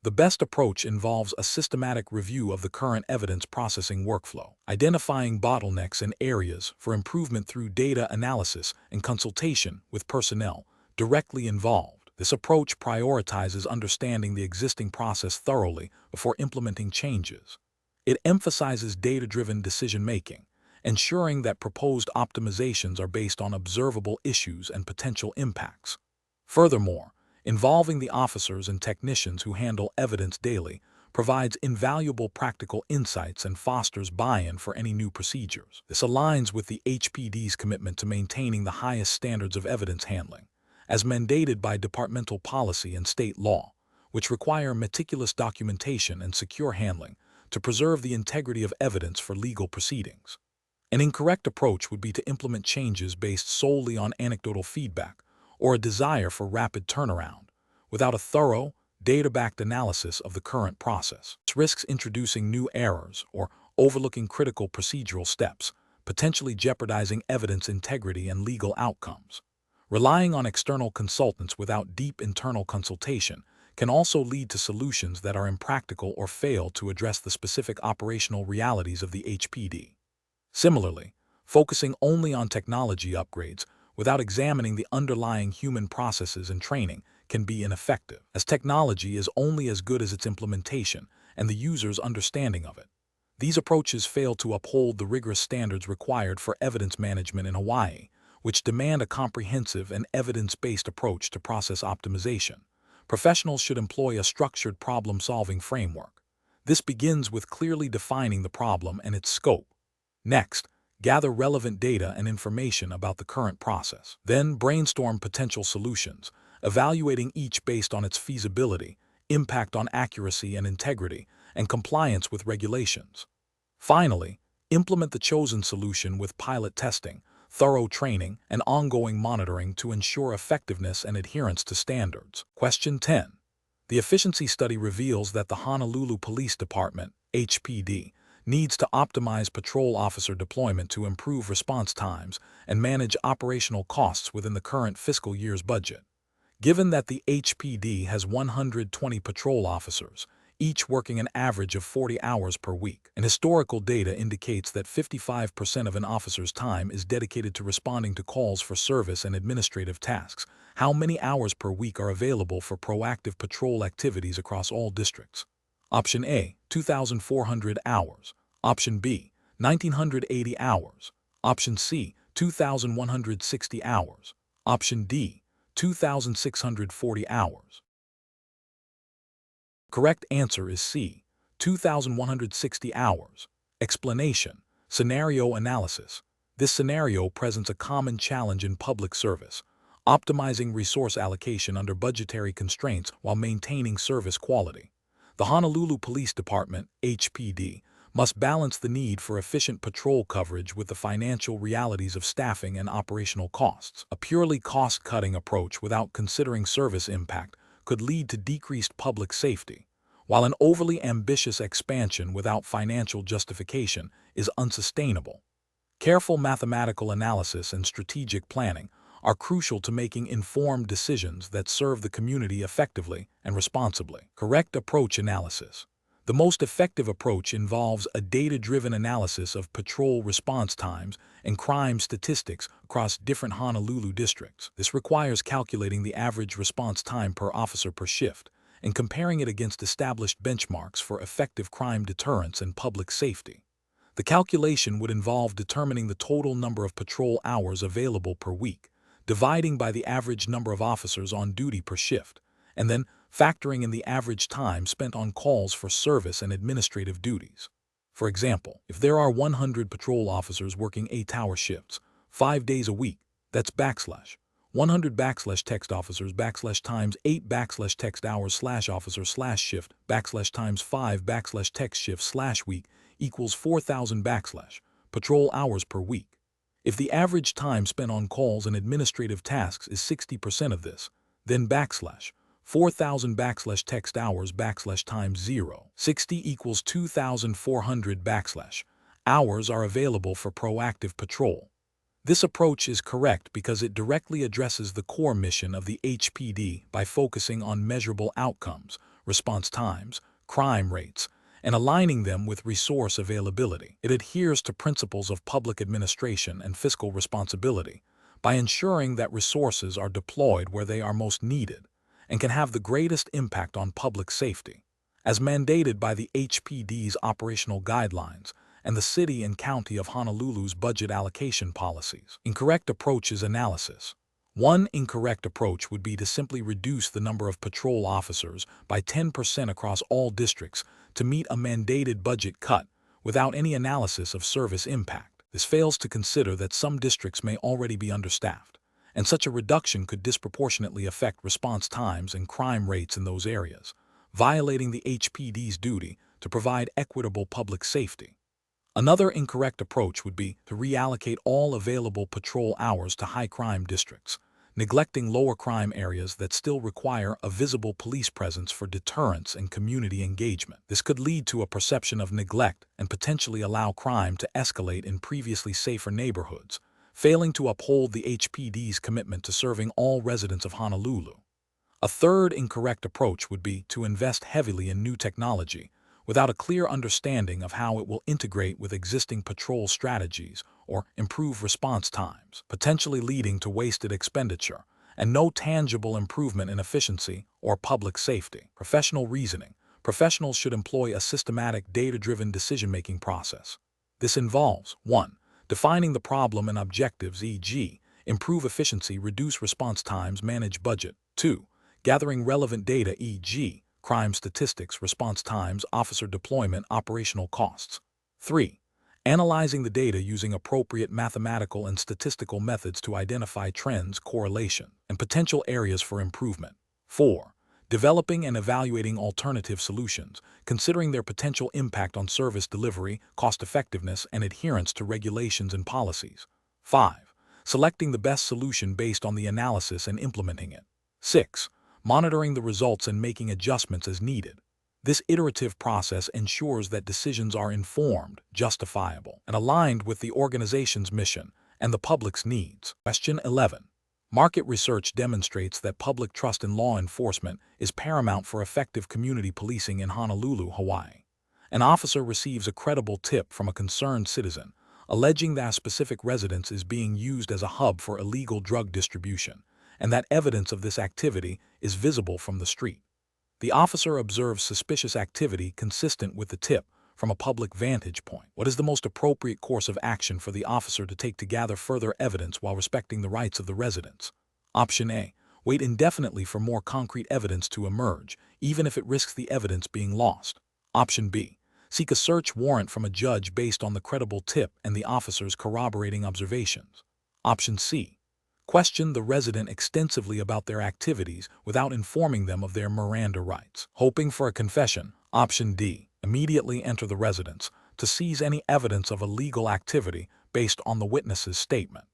The best approach involves a systematic review of the current evidence processing workflow, identifying bottlenecks and areas for improvement through data analysis and consultation with personnel directly involved. This approach prioritizes understanding the existing process thoroughly before implementing changes. It emphasizes data-driven decision-making, ensuring that proposed optimizations are based on observable issues and potential impacts. Furthermore, involving the officers and technicians who handle evidence daily provides invaluable practical insights and fosters buy-in for any new procedures. This aligns with the HPD's commitment to maintaining the highest standards of evidence handling, as mandated by departmental policy and state law, which require meticulous documentation and secure handling to preserve the integrity of evidence for legal proceedings. An incorrect approach would be to implement changes based solely on anecdotal feedback or a desire for rapid turnaround, without a thorough, data-backed analysis of the current process. This risks introducing new errors or overlooking critical procedural steps, potentially jeopardizing evidence integrity and legal outcomes. Relying on external consultants without deep internal consultation can also lead to solutions that are impractical or fail to address the specific operational realities of the HPD. Similarly, focusing only on technology upgrades without examining the underlying human processes and training can be ineffective, as technology is only as good as its implementation and the user's understanding of it. These approaches fail to uphold the rigorous standards required for evidence management in Hawaii, which demand a comprehensive and evidence-based approach to process optimization. Professionals should employ a structured problem-solving framework. This begins with clearly defining the problem and its scope. Next, gather relevant data and information about the current process. Then brainstorm potential solutions, evaluating each based on its feasibility, impact on accuracy and integrity, and compliance with regulations. Finally, implement the chosen solution with pilot testing, thorough training, and ongoing monitoring to ensure effectiveness and adherence to standards. Question 10. The efficiency study reveals that the Honolulu Police Department, HPD, needs to optimize patrol officer deployment to improve response times and manage operational costs within the current fiscal year's budget. Given that the HPD has 120 patrol officers, each working an average of 40 hours per week, and historical data indicates that 55% of an officer's time is dedicated to responding to calls for service and administrative tasks, how many hours per week are available for proactive patrol activities across all districts? Option A, 2,400 hours. Option B, 1,980 hours. Option C, 2,160 hours. Option D, 2,640 hours. Correct answer is C, 2,160 hours. Explanation: scenario analysis. This scenario presents a common challenge in public service, optimizing resource allocation under budgetary constraints while maintaining service quality. The Honolulu Police Department, HPD, must balance the need for efficient patrol coverage with the financial realities of staffing and operational costs. A purely cost-cutting approach without considering service impact could lead to decreased public safety, while an overly ambitious expansion without financial justification is unsustainable. Careful mathematical analysis and strategic planning are crucial to making informed decisions that serve the community effectively and responsibly. Correct approach analysis. The most effective approach involves a data-driven analysis of patrol response times and crime statistics across different Honolulu districts. This requires calculating the average response time per officer per shift and comparing it against established benchmarks for effective crime deterrence and public safety. The calculation would involve determining the total number of patrol hours available per week, dividing by the average number of officers on duty per shift, and then factoring in the average time spent on calls for service and administrative duties. For example, if there are 100 patrol officers working 8-hour shifts, 5 days a week, that's backslash 100 backslash text officers backslash times 8 backslash text hours slash officer slash shift backslash times 5 backslash text shift slash week equals 4,000 backslash patrol hours per week. If the average time spent on calls and administrative tasks is 60% of this, then backslash 4,000 backslash text hours backslash times 0.60 equals 2,400 backslash hours are available for proactive patrol. This approach is correct because it directly addresses the core mission of the HPD by focusing on measurable outcomes, response times, crime rates, and aligning them with resource availability. It adheres to principles of public administration and fiscal responsibility by ensuring that resources are deployed where they are most needed and can have the greatest impact on public safety, as mandated by the HPD's operational guidelines and the City and County of Honolulu's budget allocation policies. Incorrect approaches analysis. One incorrect approach would be to simply reduce the number of patrol officers by 10% across all districts to meet a mandated budget cut without any analysis of service impact. This fails to consider that some districts may already be understaffed, and such a reduction could disproportionately affect response times and crime rates in those areas, violating the HPD's duty to provide equitable public safety. Another incorrect approach would be to reallocate all available patrol hours to high-crime districts, neglecting lower crime areas that still require a visible police presence for deterrence and community engagement. This could lead to a perception of neglect and potentially allow crime to escalate in previously safer neighborhoods, failing to uphold the HPD's commitment to serving all residents of Honolulu. A third incorrect approach would be to invest heavily in new technology without a clear understanding of how it will integrate with existing patrol strategies or improve response times, potentially leading to wasted expenditure and no tangible improvement in efficiency or public safety. Professional reasoning. Professionals should employ a systematic, data-driven decision-making process. This involves 1. Defining the problem and objectives, e.g., improve efficiency, reduce response times, manage budget. 2. Gathering relevant data, e.g., crime statistics, response times, officer deployment, operational costs. 3. Analyzing the data using appropriate mathematical and statistical methods to identify trends, correlation, and potential areas for improvement. 4. Developing and evaluating alternative solutions, considering their potential impact on service delivery, cost-effectiveness, and adherence to regulations and policies. 5. Selecting the best solution based on the analysis and implementing it. 6. Monitoring the results and making adjustments as needed. This iterative process ensures that decisions are informed, justifiable, and aligned with the organization's mission and the public's needs. Question 11. Market research demonstrates that public trust in law enforcement is paramount for effective community policing in Honolulu, Hawaii. An officer receives a credible tip from a concerned citizen, alleging that a specific residence is being used as a hub for illegal drug distribution, and that evidence of this activity is visible from the street. The officer observes suspicious activity consistent with the tip from a public vantage point. What is the most appropriate course of action for the officer to take to gather further evidence while respecting the rights of the residents? Option A. Wait indefinitely for more concrete evidence to emerge, even if it risks the evidence being lost. Option B. Seek a search warrant from a judge based on the credible tip and the officer's corroborating observations. Option C. Question the resident extensively about their activities without informing them of their Miranda rights. Hoping for a confession. Option D. Immediately enter the residence to seize any evidence of illegal activity based on the witness's statement.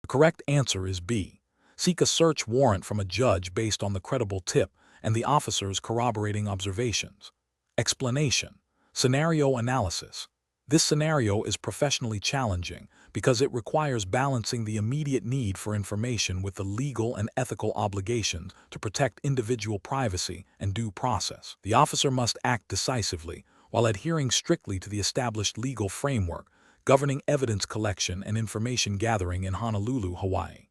The correct answer is B. Seek a search warrant from a judge based on the credible tip and the officer's corroborating observations. Explanation. Scenario analysis. This scenario is professionally challenging because it requires balancing the immediate need for information with the legal and ethical obligations to protect individual privacy and due process. The officer must act decisively while adhering strictly to the established legal framework governing evidence collection and information gathering in Honolulu, Hawaii.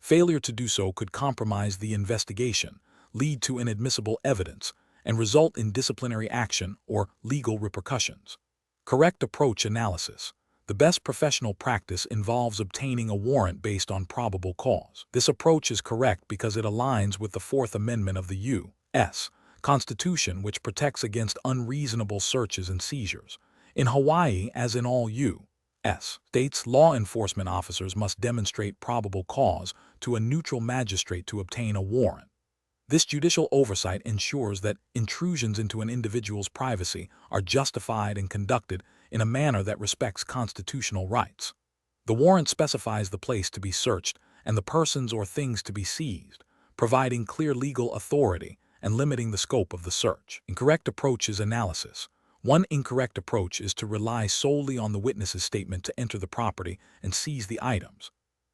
Failure to do so could compromise the investigation, lead to inadmissible evidence, and result in disciplinary action or legal repercussions. Correct approach analysis. The best professional practice involves obtaining a warrant based on probable cause. This approach is correct because it aligns with the Fourth Amendment of the U.S. Constitution, which protects against unreasonable searches and seizures. In Hawaii, as in all U.S. states, law enforcement officers must demonstrate probable cause to a neutral magistrate to obtain a warrant. This judicial oversight ensures that intrusions into an individual's privacy are justified and conducted in a manner that respects constitutional rights. The warrant specifies the place to be searched and the persons or things to be seized, providing clear legal authority and limiting the scope of the search. Incorrect approach is analysis. One incorrect approach is to rely solely on the witness's statement to enter the property and seize the items.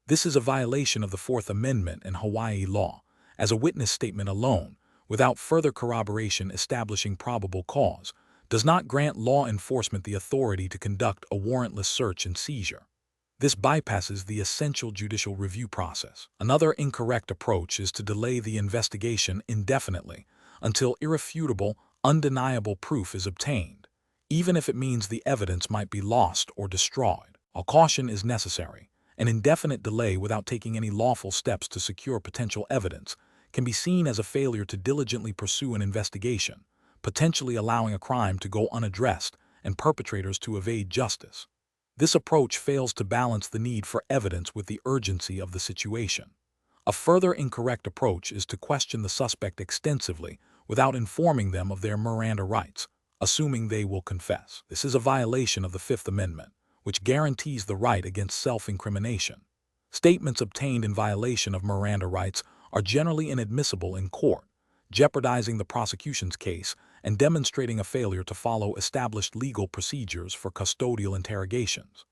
This is a violation of the Fourth Amendment and Hawaii law, as a witness statement alone, without further corroboration establishing probable cause, does not grant law enforcement the authority to conduct a warrantless search and seizure. This bypasses the essential judicial review process. Another incorrect approach is to delay the investigation indefinitely until irrefutable, undeniable proof is obtained, even if it means the evidence might be lost or destroyed. While caution is necessary, an indefinite delay without taking any lawful steps to secure potential evidence can be seen as a failure to diligently pursue an investigation, potentially allowing a crime to go unaddressed and perpetrators to evade justice. This approach fails to balance the need for evidence with the urgency of the situation. A further incorrect approach is to question the suspect extensively without informing them of their Miranda rights, assuming they will confess. This is a violation of the Fifth Amendment, which guarantees the right against self-incrimination. Statements obtained in violation of Miranda rights are generally inadmissible in court, jeopardizing the prosecution's case and demonstrating a failure to follow established legal procedures for custodial interrogations.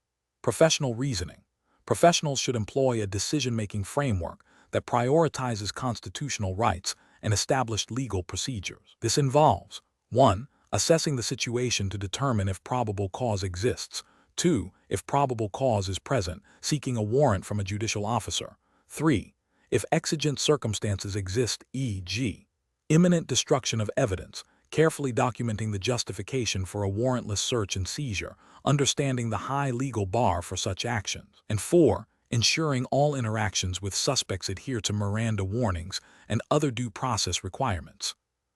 Professional reasoning. Professionals should employ a decision-making framework that prioritizes constitutional rights and established legal procedures. This involves 1. Assessing the situation to determine if probable cause exists. 2. If probable cause is present, seeking a warrant from a judicial officer. 3. If exigent circumstances exist, e.g., imminent destruction of evidence, carefully documenting the justification for a warrantless search and seizure, understanding the high legal bar for such actions. And 4. Ensuring all interactions with suspects adhere to Miranda warnings and other due process requirements.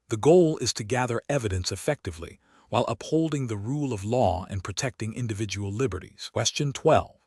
The goal is to gather evidence effectively while upholding the rule of law and protecting individual liberties. Question 12.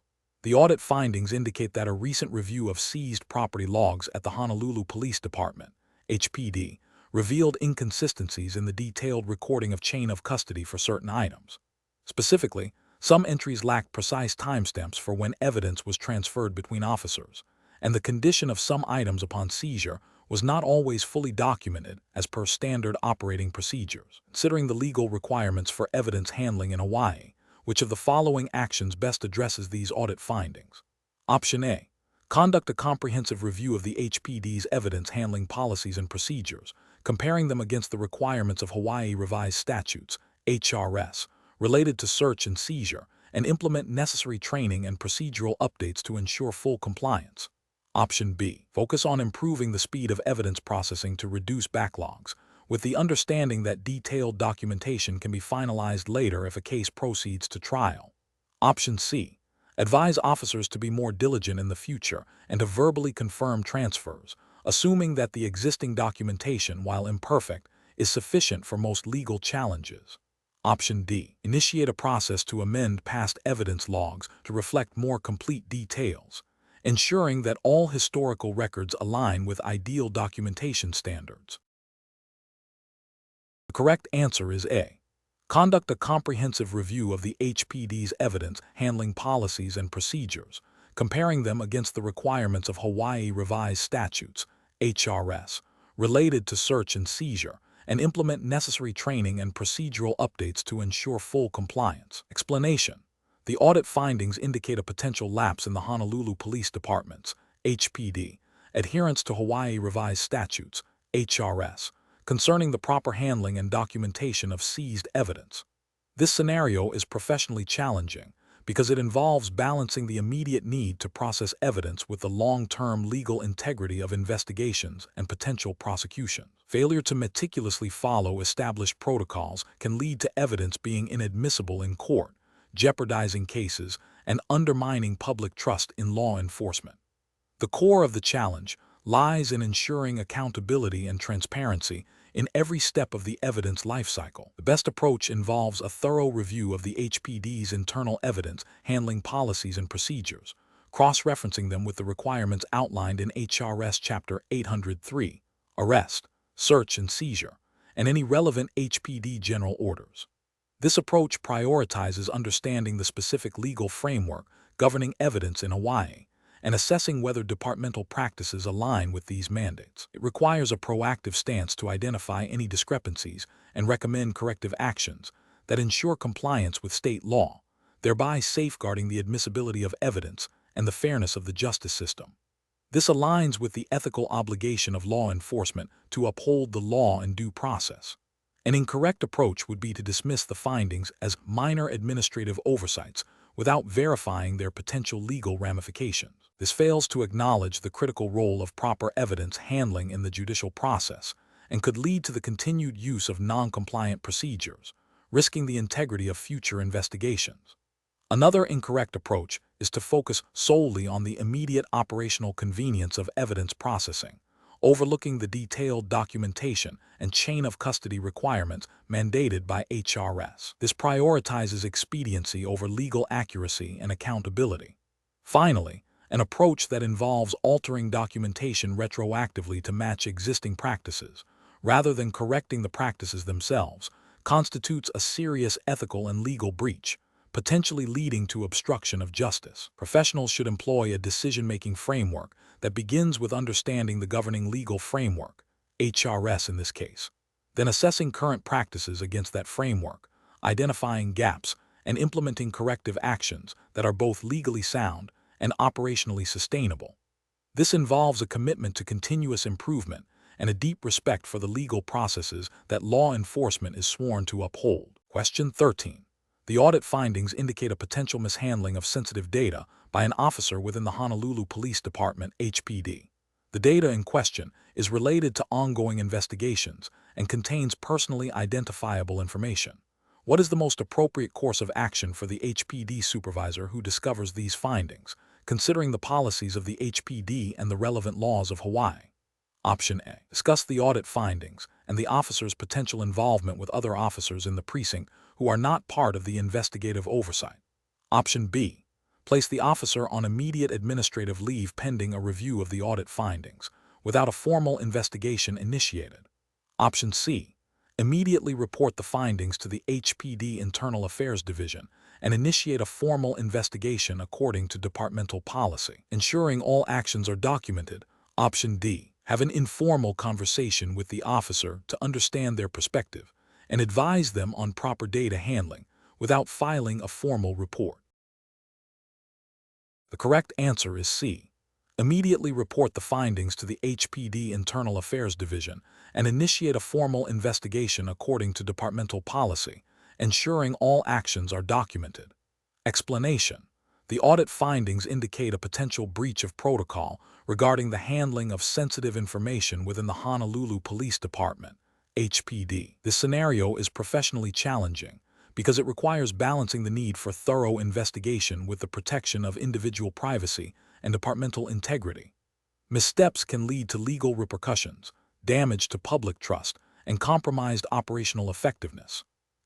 The audit findings indicate that a recent review of seized property logs at the Honolulu Police Department, HPD, revealed inconsistencies in the detailed recording of chain of custody for certain items. Specifically, some entries lacked precise timestamps for when evidence was transferred between officers, and the condition of some items upon seizure was not always fully documented as per standard operating procedures. Considering the legal requirements for evidence handling in Hawaii, which of the following actions best addresses these audit findings? Option A. Conduct a comprehensive review of the HPD's evidence handling policies and procedures, comparing them against the requirements of Hawaii Revised Statutes, HRS, related to search and seizure, and implement necessary training and procedural updates to ensure full compliance. Option B. Focus on improving the speed of evidence processing to reduce backlogs, with the understanding that detailed documentation can be finalized later if a case proceeds to trial. Option C. Advise officers to be more diligent in the future and to verbally confirm transfers, assuming that the existing documentation, while imperfect, is sufficient for most legal challenges. Option D. Initiate a process to amend past evidence logs to reflect more complete details, ensuring that all historical records align with ideal documentation standards. The correct answer is A. Conduct a comprehensive review of the HPD's evidence handling policies and procedures, comparing them against the requirements of Hawaii Revised Statutes, HRS, related to search and seizure, and implement necessary training and procedural updates to ensure full compliance. Explanation. The audit findings indicate a potential lapse in the Honolulu Police Department's, HPD, adherence to Hawaii Revised Statutes, HRS, concerning the proper handling and documentation of seized evidence. This scenario is professionally challenging because it involves balancing the immediate need to process evidence with the long-term legal integrity of investigations and potential prosecution. Failure to meticulously follow established protocols can lead to evidence being inadmissible in court, jeopardizing cases and undermining public trust in law enforcement. The core of the challenge lies in ensuring accountability and transparency in every step of the evidence lifecycle. The best approach involves a thorough review of the HPD's internal evidence handling policies and procedures, cross-referencing them with the requirements outlined in HRS Chapter 803, Arrest, Search and Seizure, and any relevant HPD general orders. This approach prioritizes understanding the specific legal framework governing evidence in Hawaii and assessing whether departmental practices align with these mandates. It requires a proactive stance to identify any discrepancies and recommend corrective actions that ensure compliance with state law, thereby safeguarding the admissibility of evidence and the fairness of the justice system. This aligns with the ethical obligation of law enforcement to uphold the law and due process. An incorrect approach would be to dismiss the findings as minor administrative oversights without verifying their potential legal ramifications. This fails to acknowledge the critical role of proper evidence handling in the judicial process and could lead to the continued use of non-compliant procedures, risking the integrity of future investigations. Another incorrect approach is to focus solely on the immediate operational convenience of evidence processing, overlooking the detailed documentation and chain of custody requirements mandated by HRS. This prioritizes expediency over legal accuracy and accountability. Finally, an approach that involves altering documentation retroactively to match existing practices, rather than correcting the practices themselves, constitutes a serious ethical and legal breach, potentially leading to obstruction of justice. Professionals should employ a decision-making framework that begins with understanding the governing legal framework, HRS in this case, then assessing current practices against that framework, identifying gaps, and implementing corrective actions that are both legally sound and operationally sustainable. This involves a commitment to continuous improvement and a deep respect for the legal processes that law enforcement is sworn to uphold. Question 13. The audit findings indicate a potential mishandling of sensitive data by an officer within the Honolulu Police Department, HPD. The data in question is related to ongoing investigations and contains personally identifiable information. What is the most appropriate course of action for the HPD supervisor who discovers these findings, considering the policies of the HPD and the relevant laws of Hawaii? Option A. Discuss the audit findings and the officer's potential involvement with other officers in the precinct who are not part of the investigative oversight. Option B. Place the officer on immediate administrative leave pending a review of the audit findings, without a formal investigation initiated. Option C. Immediately report the findings to the HPD Internal Affairs Division and initiate a formal investigation according to departmental policy, ensuring all actions are documented. Option D. Have an informal conversation with the officer to understand their perspective and advise them on proper data handling without filing a formal report. The correct answer is C. Immediately report the findings to the HPD Internal Affairs Division and initiate a formal investigation according to departmental policy, ensuring all actions are documented. Explanation: the audit findings indicate a potential breach of protocol regarding the handling of sensitive information within the Honolulu Police Department, HPD. This scenario is professionally challenging because it requires balancing the need for thorough investigation with the protection of individual privacy and departmental integrity. Missteps can lead to legal repercussions, damage to public trust, and compromised operational effectiveness.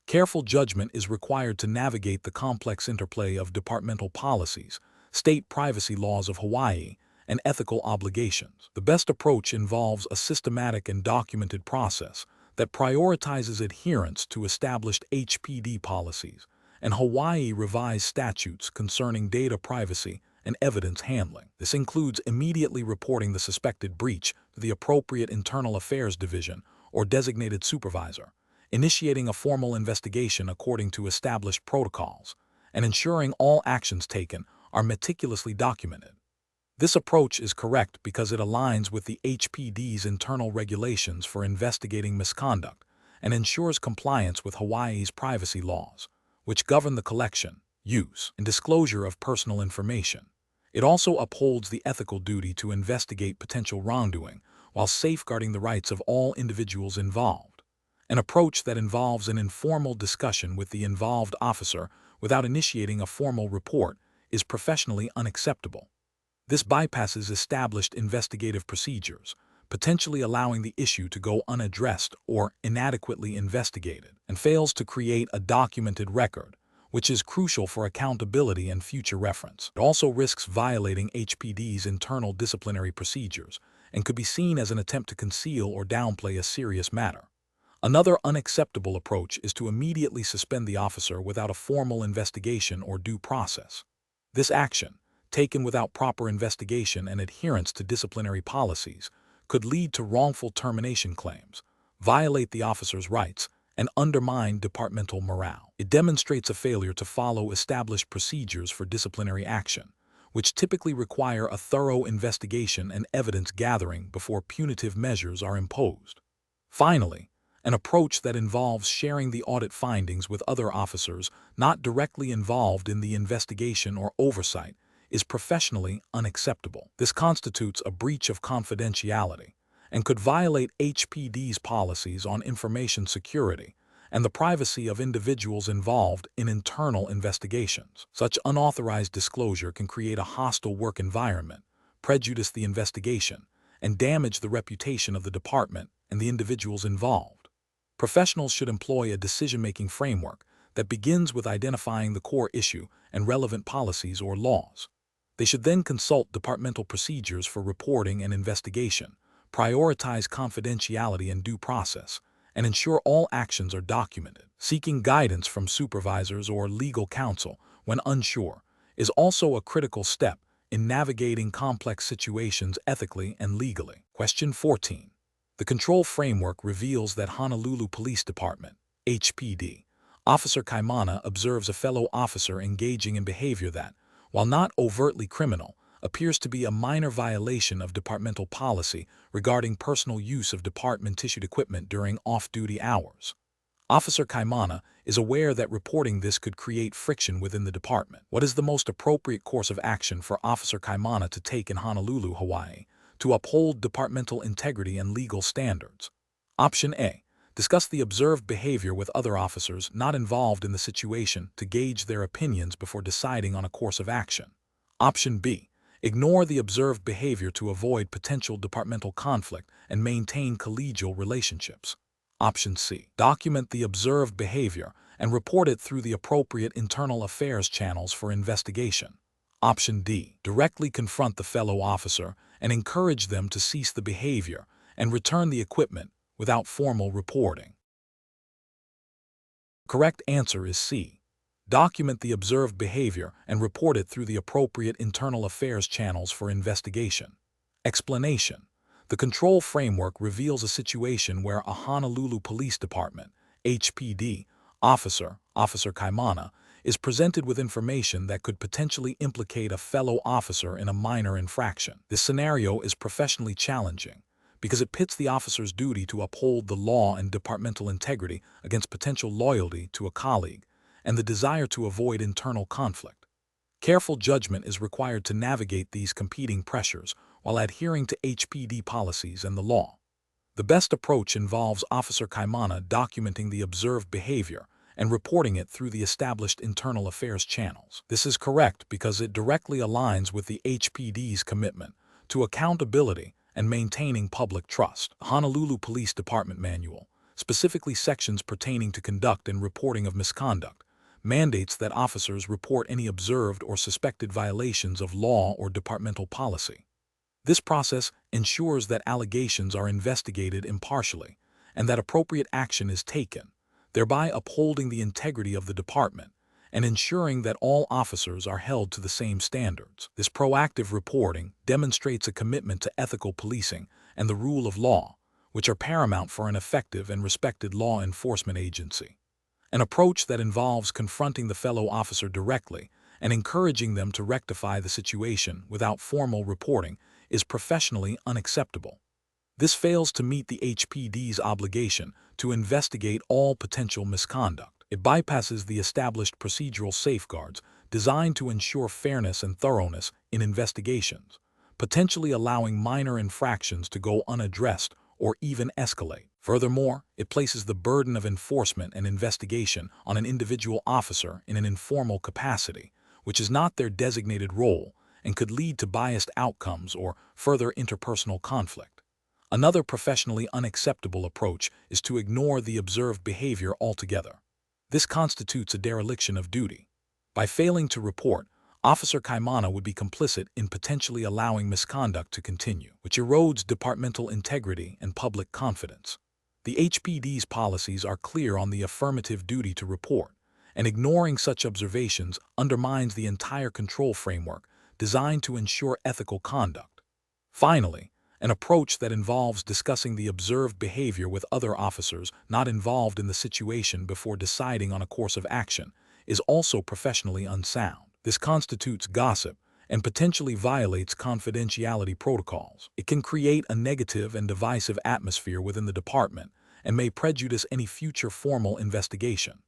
Careful judgment is required to navigate the complex interplay of departmental policies, state privacy laws of Hawaii, and ethical obligations. The best approach involves a systematic and documented process that prioritizes adherence to established HPD policies and Hawaii revised statutes concerning data privacy and evidence handling. This includes immediately reporting the suspected breach to the appropriate Internal Affairs Division or designated supervisor, initiating a formal investigation according to established protocols, and ensuring all actions taken are meticulously documented. This approach is correct because it aligns with the HPD's internal regulations for investigating misconduct and ensures compliance with Hawaii's privacy laws, which govern the collection, use, and disclosure of personal information. It also upholds the ethical duty to investigate potential wrongdoing while safeguarding the rights of all individuals involved. An approach that involves an informal discussion with the involved officer without initiating a formal report is professionally unacceptable. This bypasses established investigative procedures, potentially allowing the issue to go unaddressed or inadequately investigated, and fails to create a documented record, which is crucial for accountability and future reference. It also risks violating HPD's internal disciplinary procedures and could be seen as an attempt to conceal or downplay a serious matter. Another unacceptable approach is to immediately suspend the officer without a formal investigation or due process. This action, taken without proper investigation and adherence to disciplinary policies, could lead to wrongful termination claims, violate the officer's rights, and undermine departmental morale. It demonstrates a failure to follow established procedures for disciplinary action, which typically require a thorough investigation and evidence gathering before punitive measures are imposed. Finally, an approach that involves sharing the audit findings with other officers not directly involved in the investigation or oversight is professionally unacceptable. This constitutes a breach of confidentiality and could violate HPD's policies on information security and the privacy of individuals involved in internal investigations. Such unauthorized disclosure can create a hostile work environment, prejudice the investigation, and damage the reputation of the department and the individuals involved. Professionals should employ a decision-making framework that begins with identifying the core issue and relevant policies or laws. They should then consult departmental procedures for reporting and investigation, prioritize confidentiality and due process, and ensure all actions are documented. Seeking guidance from supervisors or legal counsel when unsure is also a critical step in navigating complex situations ethically and legally. Question 14. The control framework reveals that Honolulu Police Department, HPD, Officer Kaimana observes a fellow officer engaging in behavior that, while not overtly criminal, appears to be a minor violation of departmental policy regarding personal use of department-issued equipment during off-duty hours. Officer Kaimana is aware that reporting this could create friction within the department. What is the most appropriate course of action for Officer Kaimana to take in Honolulu, Hawaii, to uphold departmental integrity and legal standards? Option A. Discuss the observed behavior with other officers not involved in the situation to gauge their opinions before deciding on a course of action. Option B. Ignore the observed behavior to avoid potential departmental conflict and maintain collegial relationships. Option C. Document the observed behavior and report it through the appropriate internal affairs channels for investigation. Option D. Directly confront the fellow officer and encourage them to cease the behavior and return the equipment without formal reporting. Correct answer is C. Document the observed behavior and report it through the appropriate internal affairs channels for investigation. Explanation. The control framework reveals a situation where a Honolulu Police Department, HPD, Officer Kaimana, is presented with information that could potentially implicate a fellow officer in a minor infraction. This scenario is professionally challenging because it pits the officer's duty to uphold the law and departmental integrity against potential loyalty to a colleague and the desire to avoid internal conflict. Careful judgment is required to navigate these competing pressures while adhering to HPD policies and the law. The best approach involves Officer Kaimana documenting the observed behavior and reporting it through the established internal affairs channels. This is correct because it directly aligns with the HPD's commitment to accountability and maintaining public trust. The Honolulu Police Department Manual, specifically sections pertaining to conduct and reporting of misconduct, mandates that officers report any observed or suspected violations of law or departmental policy. This process ensures that allegations are investigated impartially and that appropriate action is taken, thereby upholding the integrity of the department and ensuring that all officers are held to the same standards. This proactive reporting demonstrates a commitment to ethical policing and the rule of law, which are paramount for an effective and respected law enforcement agency. An approach that involves confronting the fellow officer directly and encouraging them to rectify the situation without formal reporting is professionally unacceptable. This fails to meet the HPD's obligation to investigate all potential misconduct. It bypasses the established procedural safeguards designed to ensure fairness and thoroughness in investigations, potentially allowing minor infractions to go unaddressed or even escalate. Furthermore, it places the burden of enforcement and investigation on an individual officer in an informal capacity, which is not their designated role and could lead to biased outcomes or further interpersonal conflict. Another professionally unacceptable approach is to ignore the observed behavior altogether. This constitutes a dereliction of duty. By failing to report, Officer Kaimana would be complicit in potentially allowing misconduct to continue, which erodes departmental integrity and public confidence. The HPD's policies are clear on the affirmative duty to report, and ignoring such observations undermines the entire control framework designed to ensure ethical conduct. Finally, an approach that involves discussing the observed behavior with other officers not involved in the situation before deciding on a course of action is also professionally unsound. This constitutes gossip and potentially violates confidentiality protocols. It can create a negative and divisive atmosphere within the department and may prejudice any future formal investigation.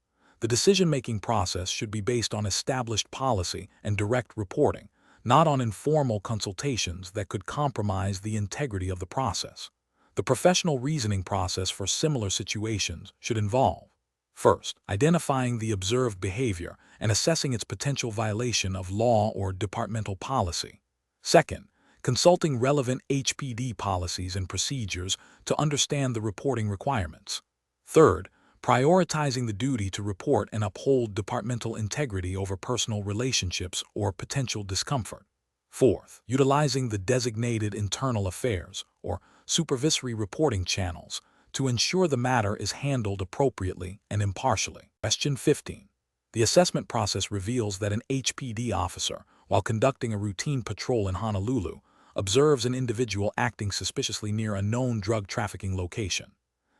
The decision-making process should be based on established policy and direct reporting, not on informal consultations that could compromise the integrity of the process. The professional reasoning process for similar situations should involve: first, identifying the observed behavior and assessing its potential violation of law or departmental policy. Second, consulting relevant HPD policies and procedures to understand the reporting requirements. Third, prioritizing the duty to report and uphold departmental integrity over personal relationships or potential discomfort. Fourth, utilizing the designated internal affairs or supervisory reporting channels to ensure the matter is handled appropriately and impartially. Question 15. The assessment process reveals that an HPD officer, while conducting a routine patrol in Honolulu, observes an individual acting suspiciously near a known drug trafficking location.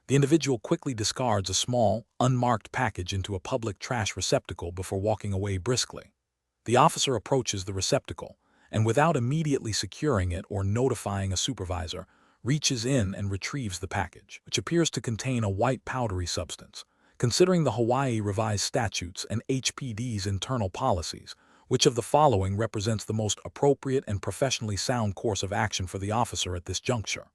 The individual quickly discards a small, unmarked package into a public trash receptacle before walking away briskly. The officer approaches the receptacle and, without immediately securing it or notifying a supervisor, reaches in and retrieves the package, which appears to contain a white powdery substance, Considering the Hawaii Revised Statutes and HPD's internal policies, which of the following represents the most appropriate and professionally sound course of action for the officer at this juncture?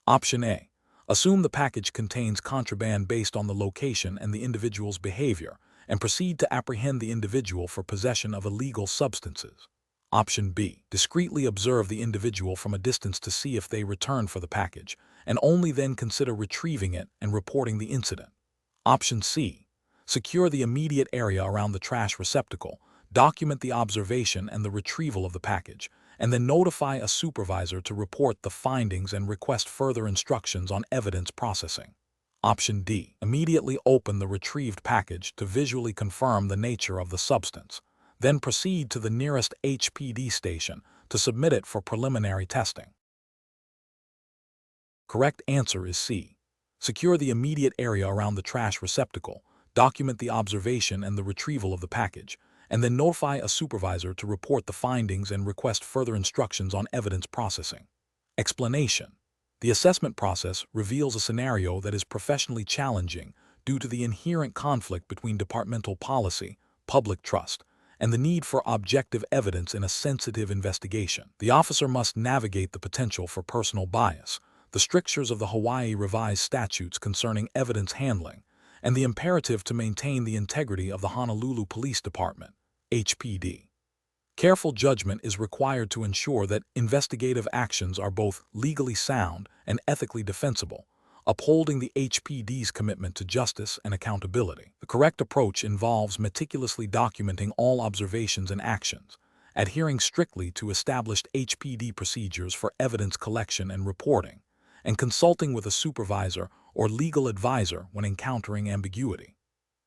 Option A. Assume the package contains contraband based on the location and the individual's behavior, and proceed to apprehend the individual for possession of illegal substances. Option B. Discreetly observe the individual from a distance to see if they return for the package, and only then consider retrieving it and reporting the incident. Option C. Secure the immediate area around the trash receptacle, document the observation and the retrieval of the package, and then notify a supervisor to report the findings and request further instructions on evidence processing. Option D. Immediately open the retrieved package to visually confirm the nature of the substance, then proceed to the nearest HPD station to submit it for preliminary testing. Correct answer is C. Secure the immediate area around the trash receptacle, document the observation and the retrieval of the package, and then notify a supervisor to report the findings and request further instructions on evidence processing. Explanation. The assessment process reveals a scenario that is professionally challenging due to the inherent conflict between departmental policy, public trust, and the need for objective evidence in a sensitive investigation. The officer must navigate the potential for personal bias, the strictures of the Hawaii Revised Statutes concerning evidence handling, and the imperative to maintain the integrity of the Honolulu Police Department, HPD. Careful judgment is required to ensure that investigative actions are both legally sound and ethically defensible, upholding the HPD's commitment to justice and accountability. The correct approach involves meticulously documenting all observations and actions, adhering strictly to established HPD procedures for evidence collection and reporting, and consulting with a supervisor or legal advisor when encountering ambiguity.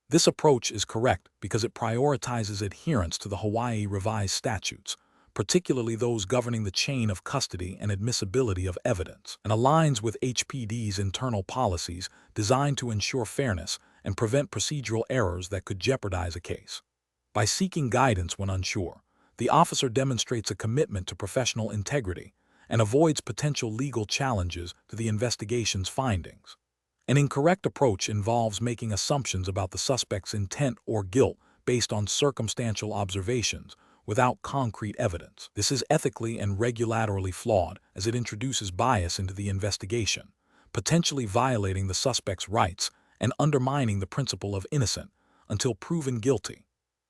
This approach is correct because it prioritizes adherence to the Hawaii Revised Statutes, particularly those governing the chain of custody and admissibility of evidence, and aligns with HPD's internal policies designed to ensure fairness and prevent procedural errors that could jeopardize a case. By seeking guidance when unsure, the officer demonstrates a commitment to professional integrity and avoids potential legal challenges to the investigation's findings. An incorrect approach involves making assumptions about the suspect's intent or guilt based on circumstantial observations without concrete evidence. This is ethically and regulatorily flawed as it introduces bias into the investigation, potentially violating the suspect's rights and undermining the principle of innocent until proven guilty.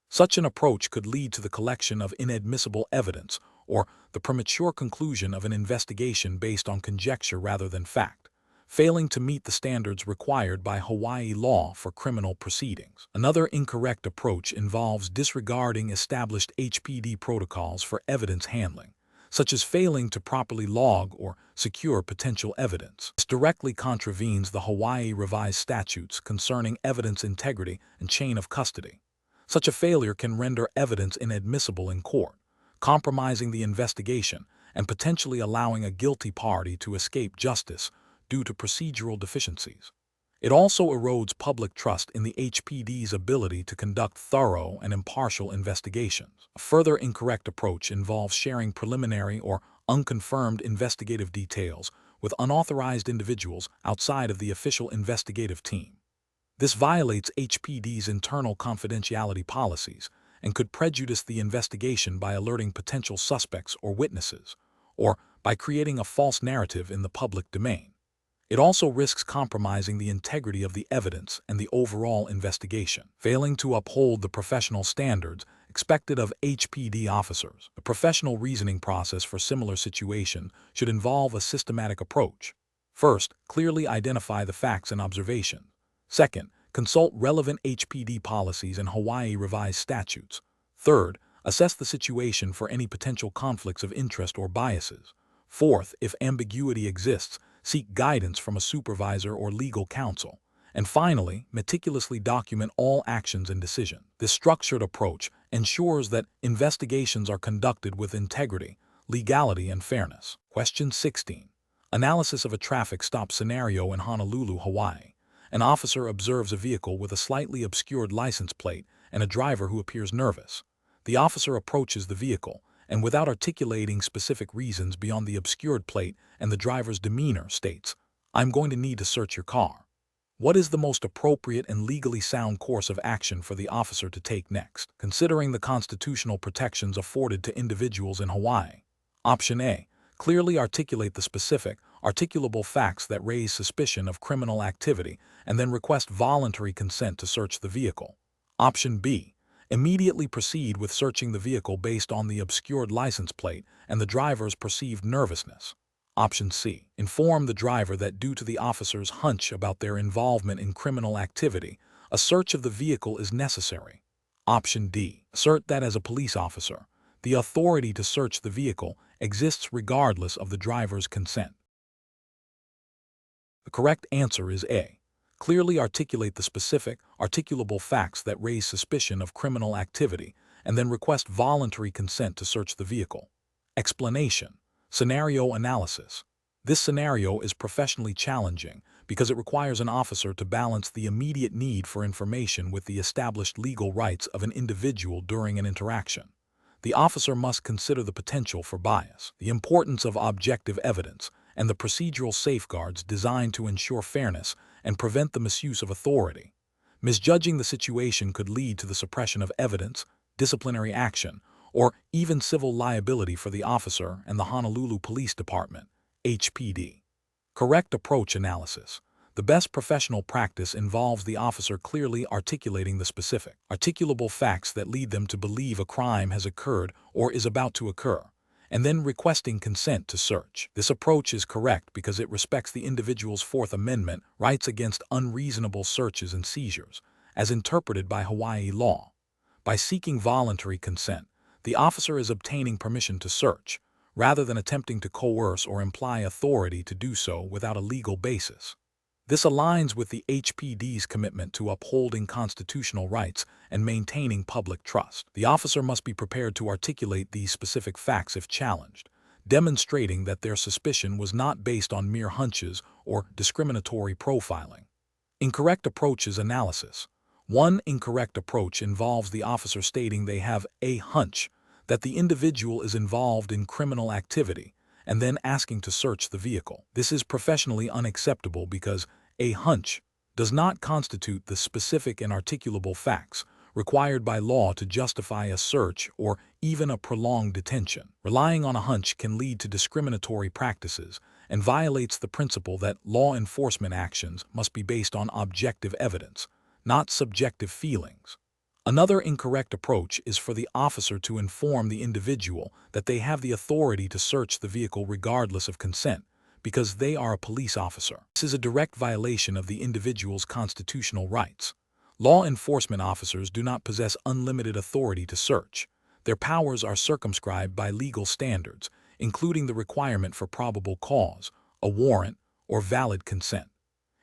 Such an approach could lead to the collection of inadmissible evidence or the premature conclusion of an investigation based on conjecture rather than fact, failing to meet the standards required by Hawaii law for criminal proceedings. Another incorrect approach involves disregarding established HPD protocols for evidence handling, such as failing to properly log or secure potential evidence. This directly contravenes the Hawaii Revised Statutes concerning evidence integrity and chain of custody. Such a failure can render evidence inadmissible in court, compromising the investigation and potentially allowing a guilty party to escape justice due to procedural deficiencies. It also erodes public trust in the HPD's ability to conduct thorough and impartial investigations. A further incorrect approach involves sharing preliminary or unconfirmed investigative details with unauthorized individuals outside of the official investigative team. This violates HPD's internal confidentiality policies and could prejudice the investigation by alerting potential suspects or witnesses, or by creating a false narrative in the public domain. It also risks compromising the integrity of the evidence and the overall investigation, failing to uphold the professional standards expected of HPD officers. The professional reasoning process for similar situations should involve a systematic approach. First, clearly identify the facts and observations. Second, consult relevant HPD policies and Hawaii Revised Statutes. Third, assess the situation for any potential conflicts of interest or biases. Fourth, if ambiguity exists, seek guidance from a supervisor or legal counsel. And finally, meticulously document all actions and decisions. This structured approach ensures that investigations are conducted with integrity, legality, and fairness. Question 16. Analysis of a traffic stop scenario in Honolulu, Hawaii. An officer observes a vehicle with a slightly obscured license plate and a driver who appears nervous. The officer approaches the vehicle and, without articulating specific reasons beyond the obscured plate and the driver's demeanor, states, "I'm going to need to search your car." What is the most appropriate and legally sound course of action for the officer to take next, considering the constitutional protections afforded to individuals in Hawaii? Option A. Clearly articulate the specific, articulable facts that raise suspicion of criminal activity and then request voluntary consent to search the vehicle. Option B. Immediately proceed with searching the vehicle based on the obscured license plate and the driver's perceived nervousness. Option C. Inform the driver that due to the officer's hunch about their involvement in criminal activity, a search of the vehicle is necessary. Option D. Assert that as a police officer, the authority to search the vehicle exists regardless of the driver's consent. The correct answer is A. Clearly articulate the specific, articulable facts that raise suspicion of criminal activity and then request voluntary consent to search the vehicle. Explanation. Scenario analysis. This scenario is professionally challenging because it requires an officer to balance the immediate need for information with the established legal rights of an individual during an interaction. The officer must consider the potential for bias, the importance of objective evidence, and the procedural safeguards designed to ensure fairness and prevent the misuse of authority. Misjudging the situation could lead to the suppression of evidence, disciplinary action, or even civil liability for the officer and the Honolulu Police Department, HPD. Correct approach analysis. The best professional practice involves the officer clearly articulating the specific, articulable facts that lead them to believe a crime has occurred or is about to occur, and then requesting consent to search. This approach is correct because it respects the individual's Fourth Amendment rights against unreasonable searches and seizures, as interpreted by Hawaii law. By seeking voluntary consent, the officer is obtaining permission to search, rather than attempting to coerce or imply authority to do so without a legal basis. This aligns with the HPD's commitment to upholding constitutional rights and maintaining public trust. The officer must be prepared to articulate these specific facts if challenged, demonstrating that their suspicion was not based on mere hunches or discriminatory profiling. Incorrect approaches analysis. One incorrect approach involves the officer stating they have a hunch that the individual is involved in criminal activity and then asking to search the vehicle. This is professionally unacceptable because a hunch does not constitute the specific and articulable facts required by law to justify a search or even a prolonged detention. Relying on a hunch can lead to discriminatory practices and violates the principle that law enforcement actions must be based on objective evidence, not subjective feelings. Another incorrect approach is for the officer to inform the individual that they have the authority to search the vehicle regardless of consent, because they are a police officer. This is a direct violation of the individual's constitutional rights. Law enforcement officers do not possess unlimited authority to search. Their powers are circumscribed by legal standards, including the requirement for probable cause, a warrant, or valid consent.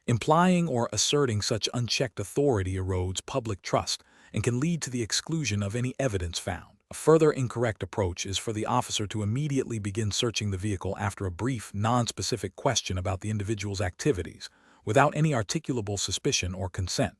Implying or asserting such unchecked authority erodes public trust and can lead to the exclusion of any evidence found. A further incorrect approach is for the officer to immediately begin searching the vehicle after a brief, non-specific question about the individual's activities, without any articulable suspicion or consent.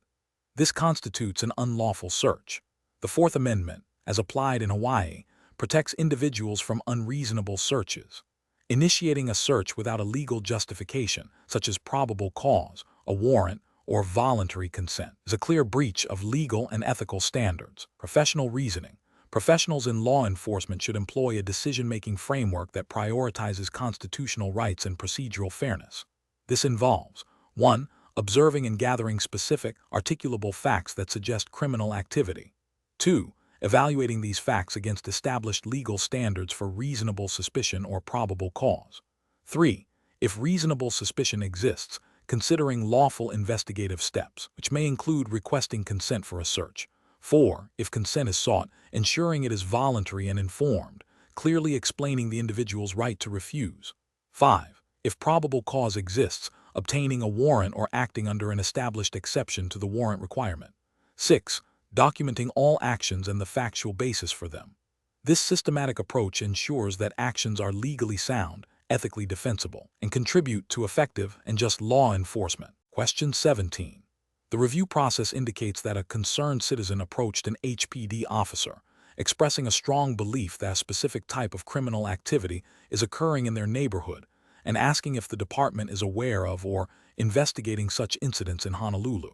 This constitutes an unlawful search. The Fourth Amendment, as applied in Hawaii, protects individuals from unreasonable searches. Initiating a search without a legal justification, such as probable cause, a warrant, or voluntary consent, is a clear breach of legal and ethical standards. Professional reasoning. Professionals in law enforcement should employ a decision-making framework that prioritizes constitutional rights and procedural fairness. This involves 1. Observing and gathering specific, articulable facts that suggest criminal activity. 2. Evaluating these facts against established legal standards for reasonable suspicion or probable cause. 3. If reasonable suspicion exists, considering lawful investigative steps, which may include requesting consent for a search. 4. If consent is sought, ensuring it is voluntary and informed, clearly explaining the individual's right to refuse. 5. If probable cause exists, obtaining a warrant or acting under an established exception to the warrant requirement. 6. Documenting all actions and the factual basis for them. This systematic approach ensures that actions are legally sound, ethically defensible, and contribute to effective and just law enforcement. Question 17. The review process indicates that a concerned citizen approached an HPD officer, expressing a strong belief that a specific type of criminal activity is occurring in their neighborhood and asking if the department is aware of or investigating such incidents in Honolulu.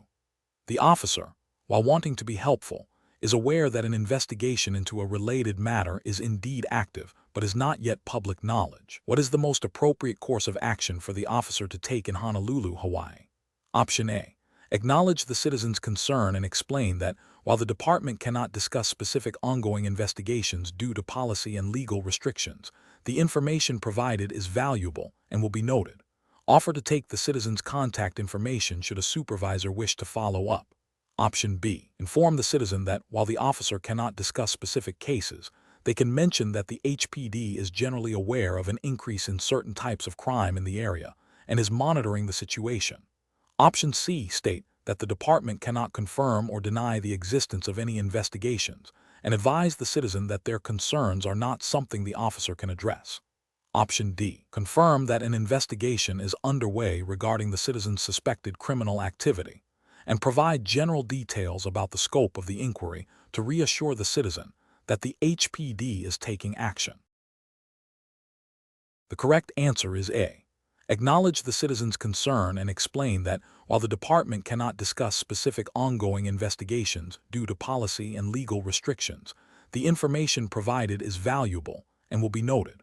The officer, while wanting to be helpful, is aware that an investigation into a related matter is indeed active but is not yet public knowledge. What is the most appropriate course of action for the officer to take in Honolulu, Hawaii? Option A. Acknowledge the citizen's concern and explain that while the department cannot discuss specific ongoing investigations due to policy and legal restrictions, the information provided is valuable and will be noted. Offer to take the citizen's contact information should a supervisor wish to follow up. Option B. Inform the citizen that while the officer cannot discuss specific cases, they can mention that the HPD is generally aware of an increase in certain types of crime in the area and is monitoring the situation. Option C. State that the department cannot confirm or deny the existence of any investigations and advise the citizen that their concerns are not something the officer can address. Option D. Confirm that an investigation is underway regarding the citizen's suspected criminal activity and provide general details about the scope of the inquiry to reassure the citizen that the HPD is taking action. The correct answer is A. Acknowledge the citizen's concern and explain that while the department cannot discuss specific ongoing investigations due to policy and legal restrictions, the information provided is valuable and will be noted.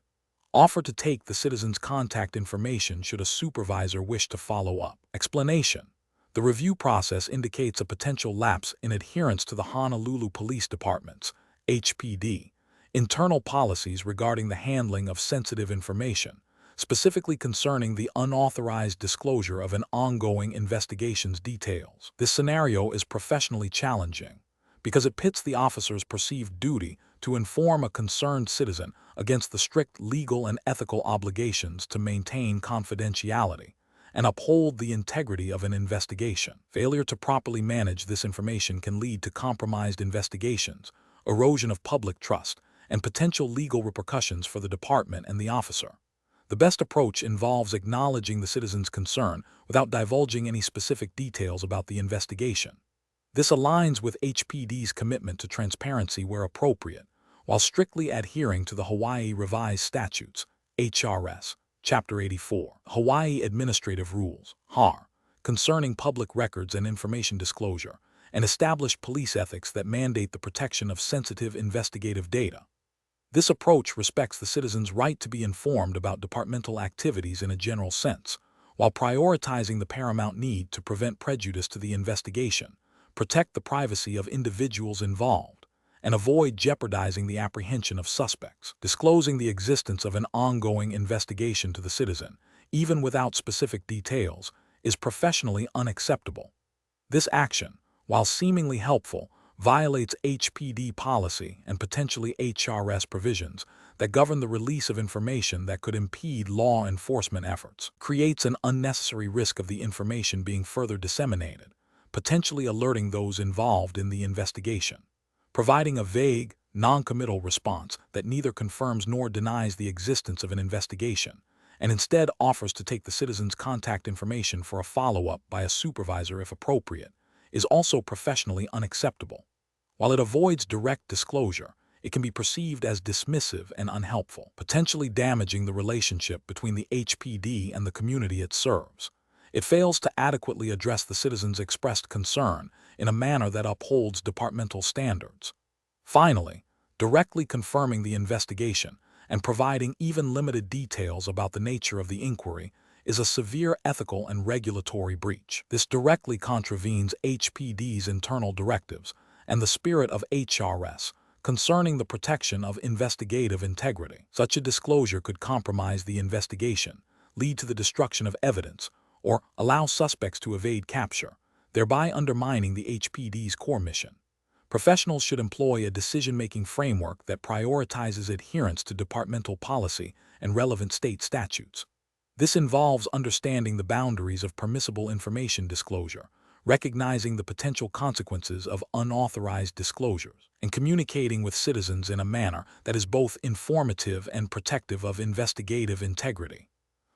Offer to take the citizen's contact information should a supervisor wish to follow up. Explanation. The review process indicates a potential lapse in adherence to the Honolulu Police Department's HPD internal policies regarding the handling of sensitive information, specifically concerning the unauthorized disclosure of an ongoing investigation's details. This scenario is professionally challenging because it pits the officer's perceived duty to inform a concerned citizen against the strict legal and ethical obligations to maintain confidentiality and uphold the integrity of an investigation. Failure to properly manage this information can lead to compromised investigations, erosion of public trust, and potential legal repercussions for the department and the officer. The best approach involves acknowledging the citizen's concern without divulging any specific details about the investigation. This aligns with HPD's commitment to transparency where appropriate, while strictly adhering to the Hawaii Revised Statutes, HRS, Chapter 84, Hawaii Administrative Rules, HAR, concerning public records and information disclosure, and established police ethics that mandate the protection of sensitive investigative data. This approach respects the citizen's right to be informed about departmental activities in a general sense, while prioritizing the paramount need to prevent prejudice to the investigation, protect the privacy of individuals involved, and avoid jeopardizing the apprehension of suspects. Disclosing the existence of an ongoing investigation to the citizen, even without specific details, is professionally unacceptable. This action, while seemingly helpful, violates HPD policy and potentially HRS provisions that govern the release of information that could impede law enforcement efforts, creates an unnecessary risk of the information being further disseminated, potentially alerting those involved in the investigation. Providing a vague, non-committal response that neither confirms nor denies the existence of an investigation, and instead offers to take the citizen's contact information for a follow-up by a supervisor if appropriate, is also professionally unacceptable. While it avoids direct disclosure, it can be perceived as dismissive and unhelpful, potentially damaging the relationship between the HPD and the community it serves. It fails to adequately address the citizen's expressed concern in a manner that upholds departmental standards. Finally, directly confirming the investigation and providing even limited details about the nature of the inquiry is a severe ethical and regulatory breach. This directly contravenes HPD's internal directives and the spirit of HRS concerning the protection of investigative integrity. Such a disclosure could compromise the investigation, lead to the destruction of evidence, or allow suspects to evade capture, thereby undermining the HPD's core mission. Professionals should employ a decision-making framework that prioritizes adherence to departmental policy and relevant state statutes. This involves understanding the boundaries of permissible information disclosure, recognizing the potential consequences of unauthorized disclosures, and communicating with citizens in a manner that is both informative and protective of investigative integrity.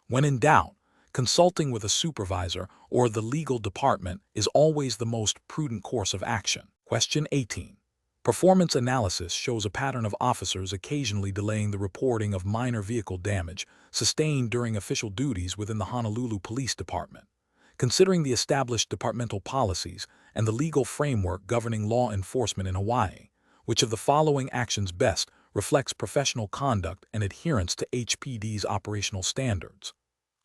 When in doubt, consulting with a supervisor or the legal department is always the most prudent course of action. Question 18. Performance analysis shows a pattern of officers occasionally delaying the reporting of minor vehicle damage sustained during official duties within the Honolulu Police Department. Considering the established departmental policies and the legal framework governing law enforcement in Hawaii, which of the following actions best reflects professional conduct and adherence to HPD's operational standards?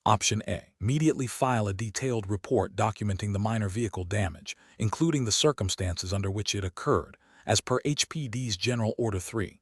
Option A. Immediately file a detailed report documenting the minor vehicle damage, including the circumstances under which it occurred, as per HPD's General Order 3-12.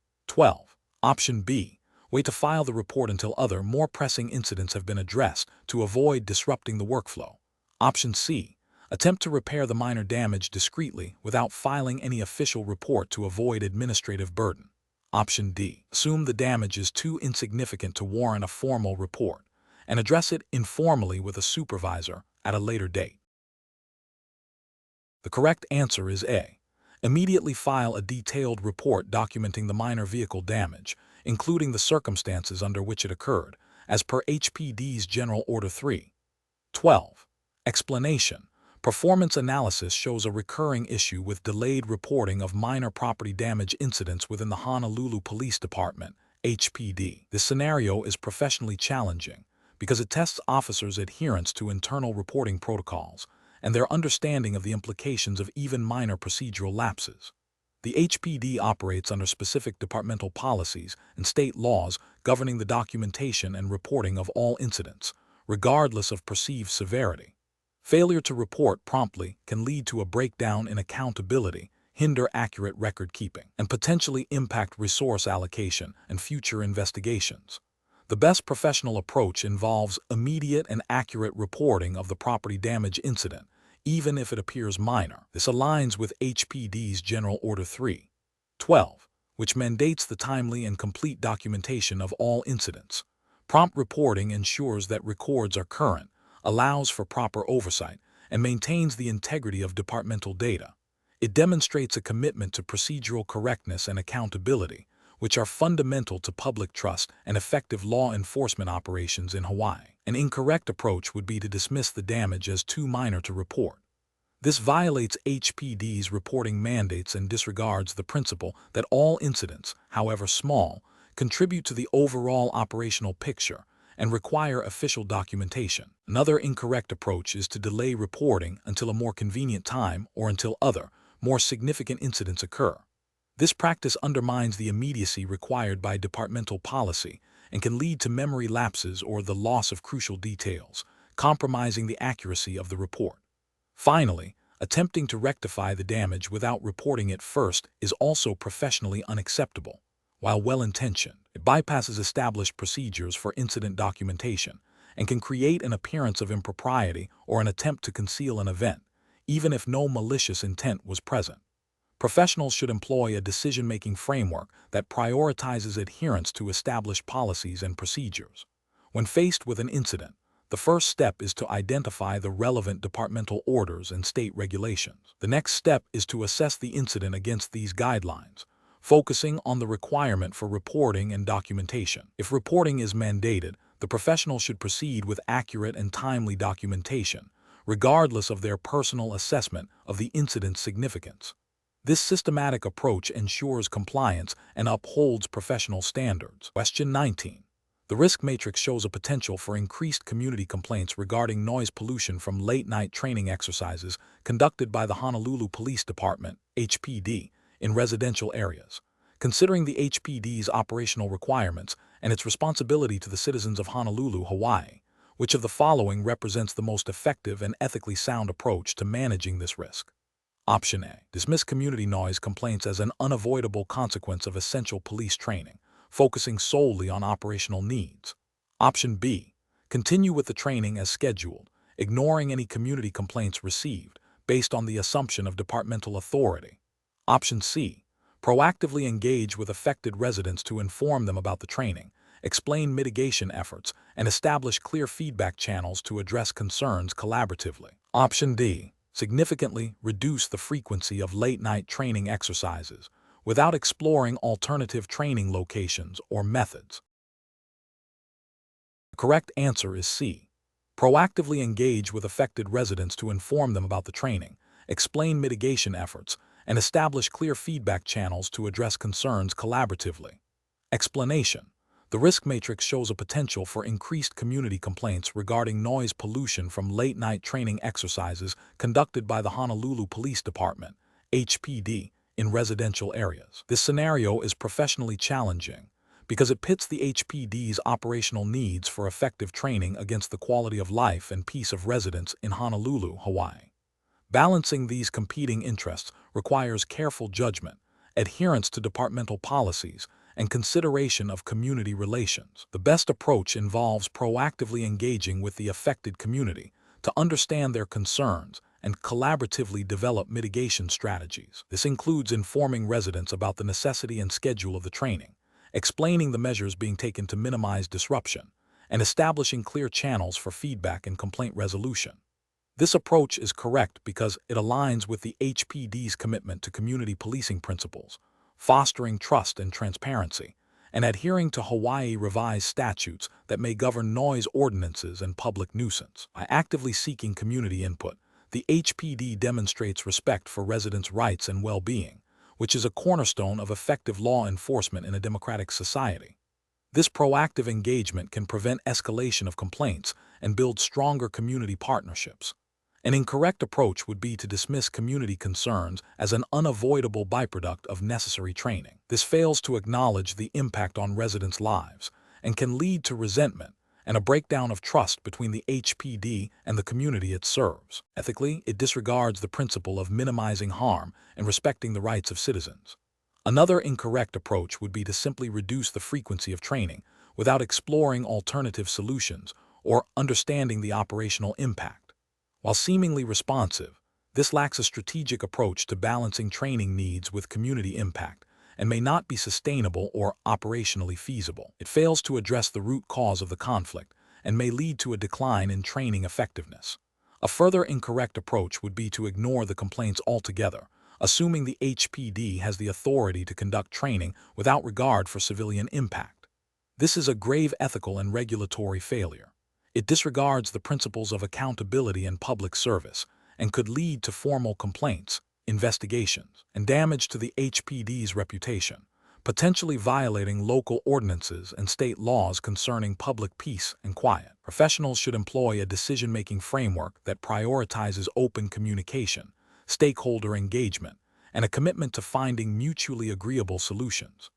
Option B. Wait to file the report until other, more pressing incidents have been addressed to avoid disrupting the workflow. Option C. Attempt to repair the minor damage discreetly without filing any official report to avoid administrative burden. Option D. Assume the damage is too insignificant to warrant a formal report and address it informally with a supervisor at a later date. The correct answer is A. Immediately file a detailed report documenting the minor vehicle damage, including the circumstances under which it occurred, as per HPD's General Order 3-12. Explanation. Performance analysis shows a recurring issue with delayed reporting of minor property damage incidents within the Honolulu Police Department, HPD. This scenario is professionally challenging because it tests officers' adherence to internal reporting protocols and their understanding of the implications of even minor procedural lapses. The HPD operates under specific departmental policies and state laws governing the documentation and reporting of all incidents, regardless of perceived severity. Failure to report promptly can lead to a breakdown in accountability, hinder accurate record keeping, and potentially impact resource allocation and future investigations. The best professional approach involves immediate and accurate reporting of the property damage incident, even if it appears minor. This aligns with HPD's General Order 3-12, which mandates the timely and complete documentation of all incidents. Prompt reporting ensures that records are current, allows for proper oversight, and maintains the integrity of departmental data. It demonstrates a commitment to procedural correctness and accountability, which are fundamental to public trust and effective law enforcement operations in Hawaii. An incorrect approach would be to dismiss the damage as too minor to report. This violates HPD's reporting mandates and disregards the principle that all incidents, however small, contribute to the overall operational picture and require official documentation. Another incorrect approach is to delay reporting until a more convenient time or until other, more significant incidents occur. This practice undermines the immediacy required by departmental policy and can lead to memory lapses or the loss of crucial details, compromising the accuracy of the report. Finally, attempting to rectify the damage without reporting it first is also professionally unacceptable. While well-intentioned, it bypasses established procedures for incident documentation and can create an appearance of impropriety or an attempt to conceal an event, even if no malicious intent was present. Professionals should employ a decision-making framework that prioritizes adherence to established policies and procedures. When faced with an incident, the first step is to identify the relevant departmental orders and state regulations. The next step is to assess the incident against these guidelines, focusing on the requirement for reporting and documentation. If reporting is mandated, the professional should proceed with accurate and timely documentation, regardless of their personal assessment of the incident's significance. This systematic approach ensures compliance and upholds professional standards. Question 19. The risk matrix shows a potential for increased community complaints regarding noise pollution from late-night training exercises conducted by the Honolulu Police Department, HPD, in residential areas. Considering the HPD's operational requirements and its responsibility to the citizens of Honolulu, Hawaii, which of the following represents the most effective and ethically sound approach to managing this risk? Option A. Dismiss community noise complaints as an unavoidable consequence of essential police training, focusing solely on operational needs. Option B. Continue with the training as scheduled, ignoring any community complaints received based on the assumption of departmental authority. Option C. Proactively engage with affected residents to inform them about the training, explain mitigation efforts, and establish clear feedback channels to address concerns collaboratively. Option D. Significantly reduce the frequency of late-night training exercises without exploring alternative training locations or methods. The correct answer is C. Proactively engage with affected residents to inform them about the training, explain mitigation efforts, and establish clear feedback channels to address concerns collaboratively. Explanation. The risk matrix shows a potential for increased community complaints regarding noise pollution from late-night training exercises conducted by the Honolulu Police Department, HPD, in residential areas. This scenario is professionally challenging because it pits the HPD's operational needs for effective training against the quality of life and peace of residents in Honolulu, Hawaii. Balancing these competing interests requires careful judgment, adherence to departmental policies, and consideration of community relations. The best approach involves proactively engaging with the affected community to understand their concerns and collaboratively develop mitigation strategies. This includes informing residents about the necessity and schedule of the training, explaining the measures being taken to minimize disruption, and establishing clear channels for feedback and complaint resolution. This approach is correct because it aligns with the HPD's commitment to community policing principles, fostering trust and transparency, and adhering to Hawaii revised statutes that may govern noise ordinances and public nuisance. By actively seeking community input, the HPD demonstrates respect for residents' rights and well-being, which is a cornerstone of effective law enforcement in a democratic society. This proactive engagement can prevent escalation of complaints and build stronger community partnerships. An incorrect approach would be to dismiss community concerns as an unavoidable byproduct of necessary training. This fails to acknowledge the impact on residents' lives and can lead to resentment and a breakdown of trust between the HPD and the community it serves. Ethically, it disregards the principle of minimizing harm and respecting the rights of citizens. Another incorrect approach would be to simply reduce the frequency of training without exploring alternative solutions or understanding the operational impact. While seemingly responsive, this lacks a strategic approach to balancing training needs with community impact and may not be sustainable or operationally feasible. It fails to address the root cause of the conflict and may lead to a decline in training effectiveness. A further incorrect approach would be to ignore the complaints altogether, assuming the HPD has the authority to conduct training without regard for civilian impact. This is a grave ethical and regulatory failure. It disregards the principles of accountability and public service and could lead to formal complaints, investigations, and damage to the HPD's reputation, potentially violating local ordinances and state laws concerning public peace and quiet. Professionals should employ a decision-making framework that prioritizes open communication, stakeholder engagement, and a commitment to finding mutually agreeable solutions.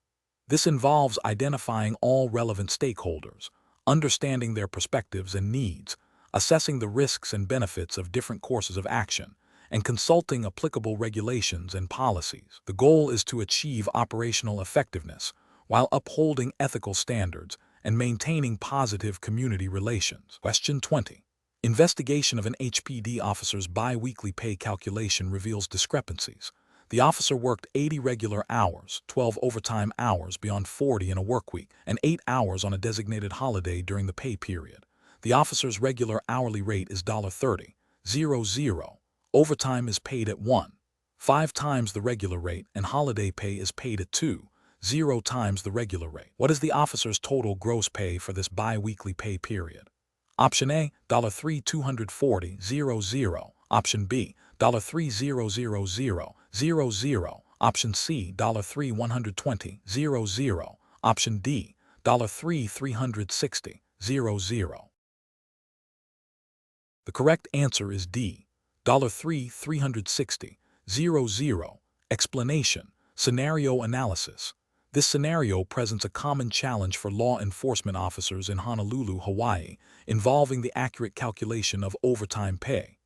This involves identifying all relevant stakeholders, understanding their perspectives and needs, assessing the risks and benefits of different courses of action, and consulting applicable regulations and policies. The goal is to achieve operational effectiveness while upholding ethical standards and maintaining positive community relations. Question 20. Investigation of an HPD officer's bi-weekly pay calculation reveals discrepancies. The officer worked 80 regular hours, 12 overtime hours beyond 40 in a work week, and 8 hours on a designated holiday during the pay period. The officer's regular hourly rate is $30.00. Overtime is paid at 1.5 times the regular rate, and holiday pay is paid at 2.0 times the regular rate. What is the officer's total gross pay for this bi-weekly pay period? Option A, $3,240.00. Option B, $3,000.00. Option C, $3,120.00. Option D, $3,360.00. The correct answer is D, $3,360.00. Explanation: scenario analysis. This scenario presents a common challenge for law enforcement officers in Honolulu, Hawaii, involving the accurate calculation of overtime pay.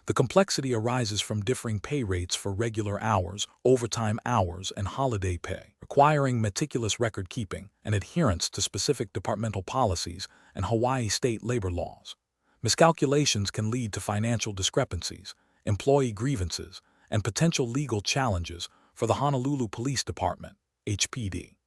The complexity arises from differing pay rates for regular hours, overtime hours, and holiday pay, requiring meticulous record-keeping and adherence to specific departmental policies and Hawaii state labor laws. Miscalculations can lead to financial discrepancies, employee grievances, and potential legal challenges for the Honolulu Police Department, HPD.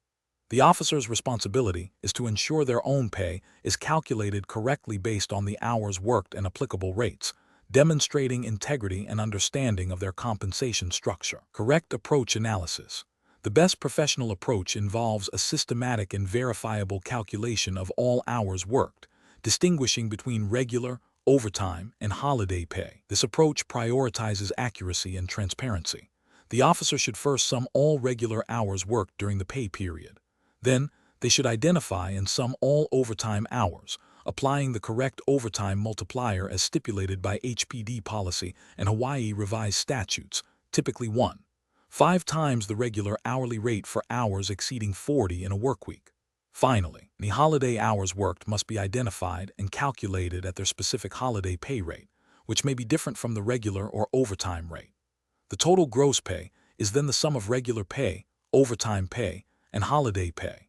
The officer's responsibility is to ensure their own pay is calculated correctly based on the hours worked and applicable rates, demonstrating integrity and understanding of their compensation structure. Correct approach analysis. The best professional approach involves a systematic and verifiable calculation of all hours worked, distinguishing between regular, overtime, and holiday pay. This approach prioritizes accuracy and transparency. The officer should first sum all regular hours worked during the pay period. Then, they should identify and sum all overtime hours, applying the correct overtime multiplier as stipulated by HPD policy and Hawaii revised statutes, typically 1.5 times the regular hourly rate for hours exceeding 40 in a workweek. Finally, the holiday hours worked must be identified and calculated at their specific holiday pay rate, which may be different from the regular or overtime rate. The total gross pay is then the sum of regular pay, overtime pay, and holiday pay.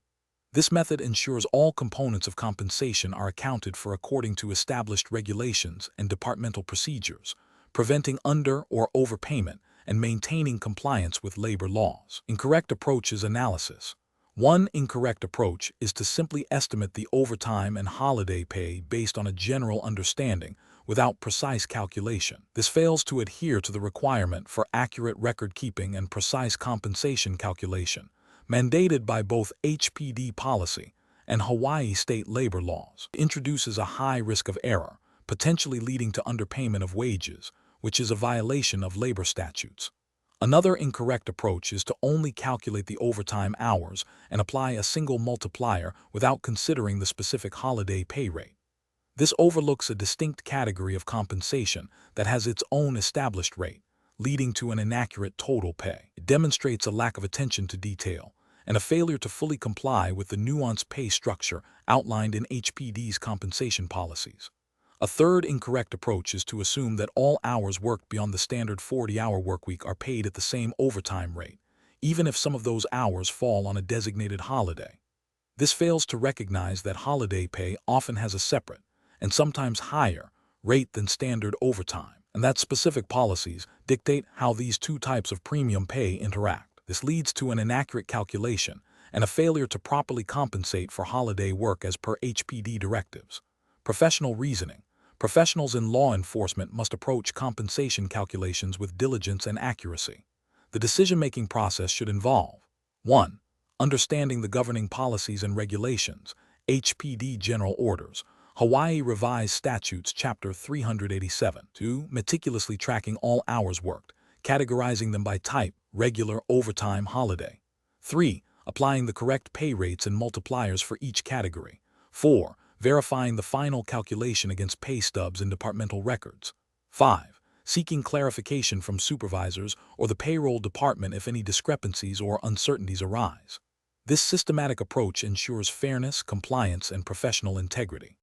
This method ensures all components of compensation are accounted for according to established regulations and departmental procedures, preventing under- or overpayment and maintaining compliance with labor laws. Incorrect approach is analysis. One incorrect approach is to simply estimate the overtime and holiday pay based on a general understanding without precise calculation. This fails to adhere to the requirement for accurate record-keeping and precise compensation calculation, mandated by both HPD policy and Hawaii state labor laws. It introduces a high risk of error, potentially leading to underpayment of wages, which is a violation of labor statutes. Another incorrect approach is to only calculate the overtime hours and apply a single multiplier without considering the specific holiday pay rate. This overlooks a distinct category of compensation that has its own established rate, leading to an inaccurate total pay. It demonstrates a lack of attention to detail and a failure to fully comply with the nuanced pay structure outlined in HPD's compensation policies. A third incorrect approach is to assume that all hours worked beyond the standard 40-hour workweek are paid at the same overtime rate, even if some of those hours fall on a designated holiday. This fails to recognize that holiday pay often has a separate, and sometimes higher, rate than standard overtime, and that specific policies dictate how these two types of premium pay interact. This leads to an inaccurate calculation and a failure to properly compensate for holiday work as per HPD directives. Professional reasoning. Professionals in law enforcement must approach compensation calculations with diligence and accuracy. The decision-making process should involve 1. Understanding the governing policies and regulations, HPD General Orders, Hawaii Revised Statutes Chapter 387. 2. Meticulously tracking all hours worked, categorizing them by type, regular, overtime, holiday. 3. Applying the correct pay rates and multipliers for each category. 4. Verifying the final calculation against pay stubs and departmental records. 5. Seeking clarification from supervisors or the payroll department if any discrepancies or uncertainties arise. This systematic approach ensures fairness, compliance, and professional integrity.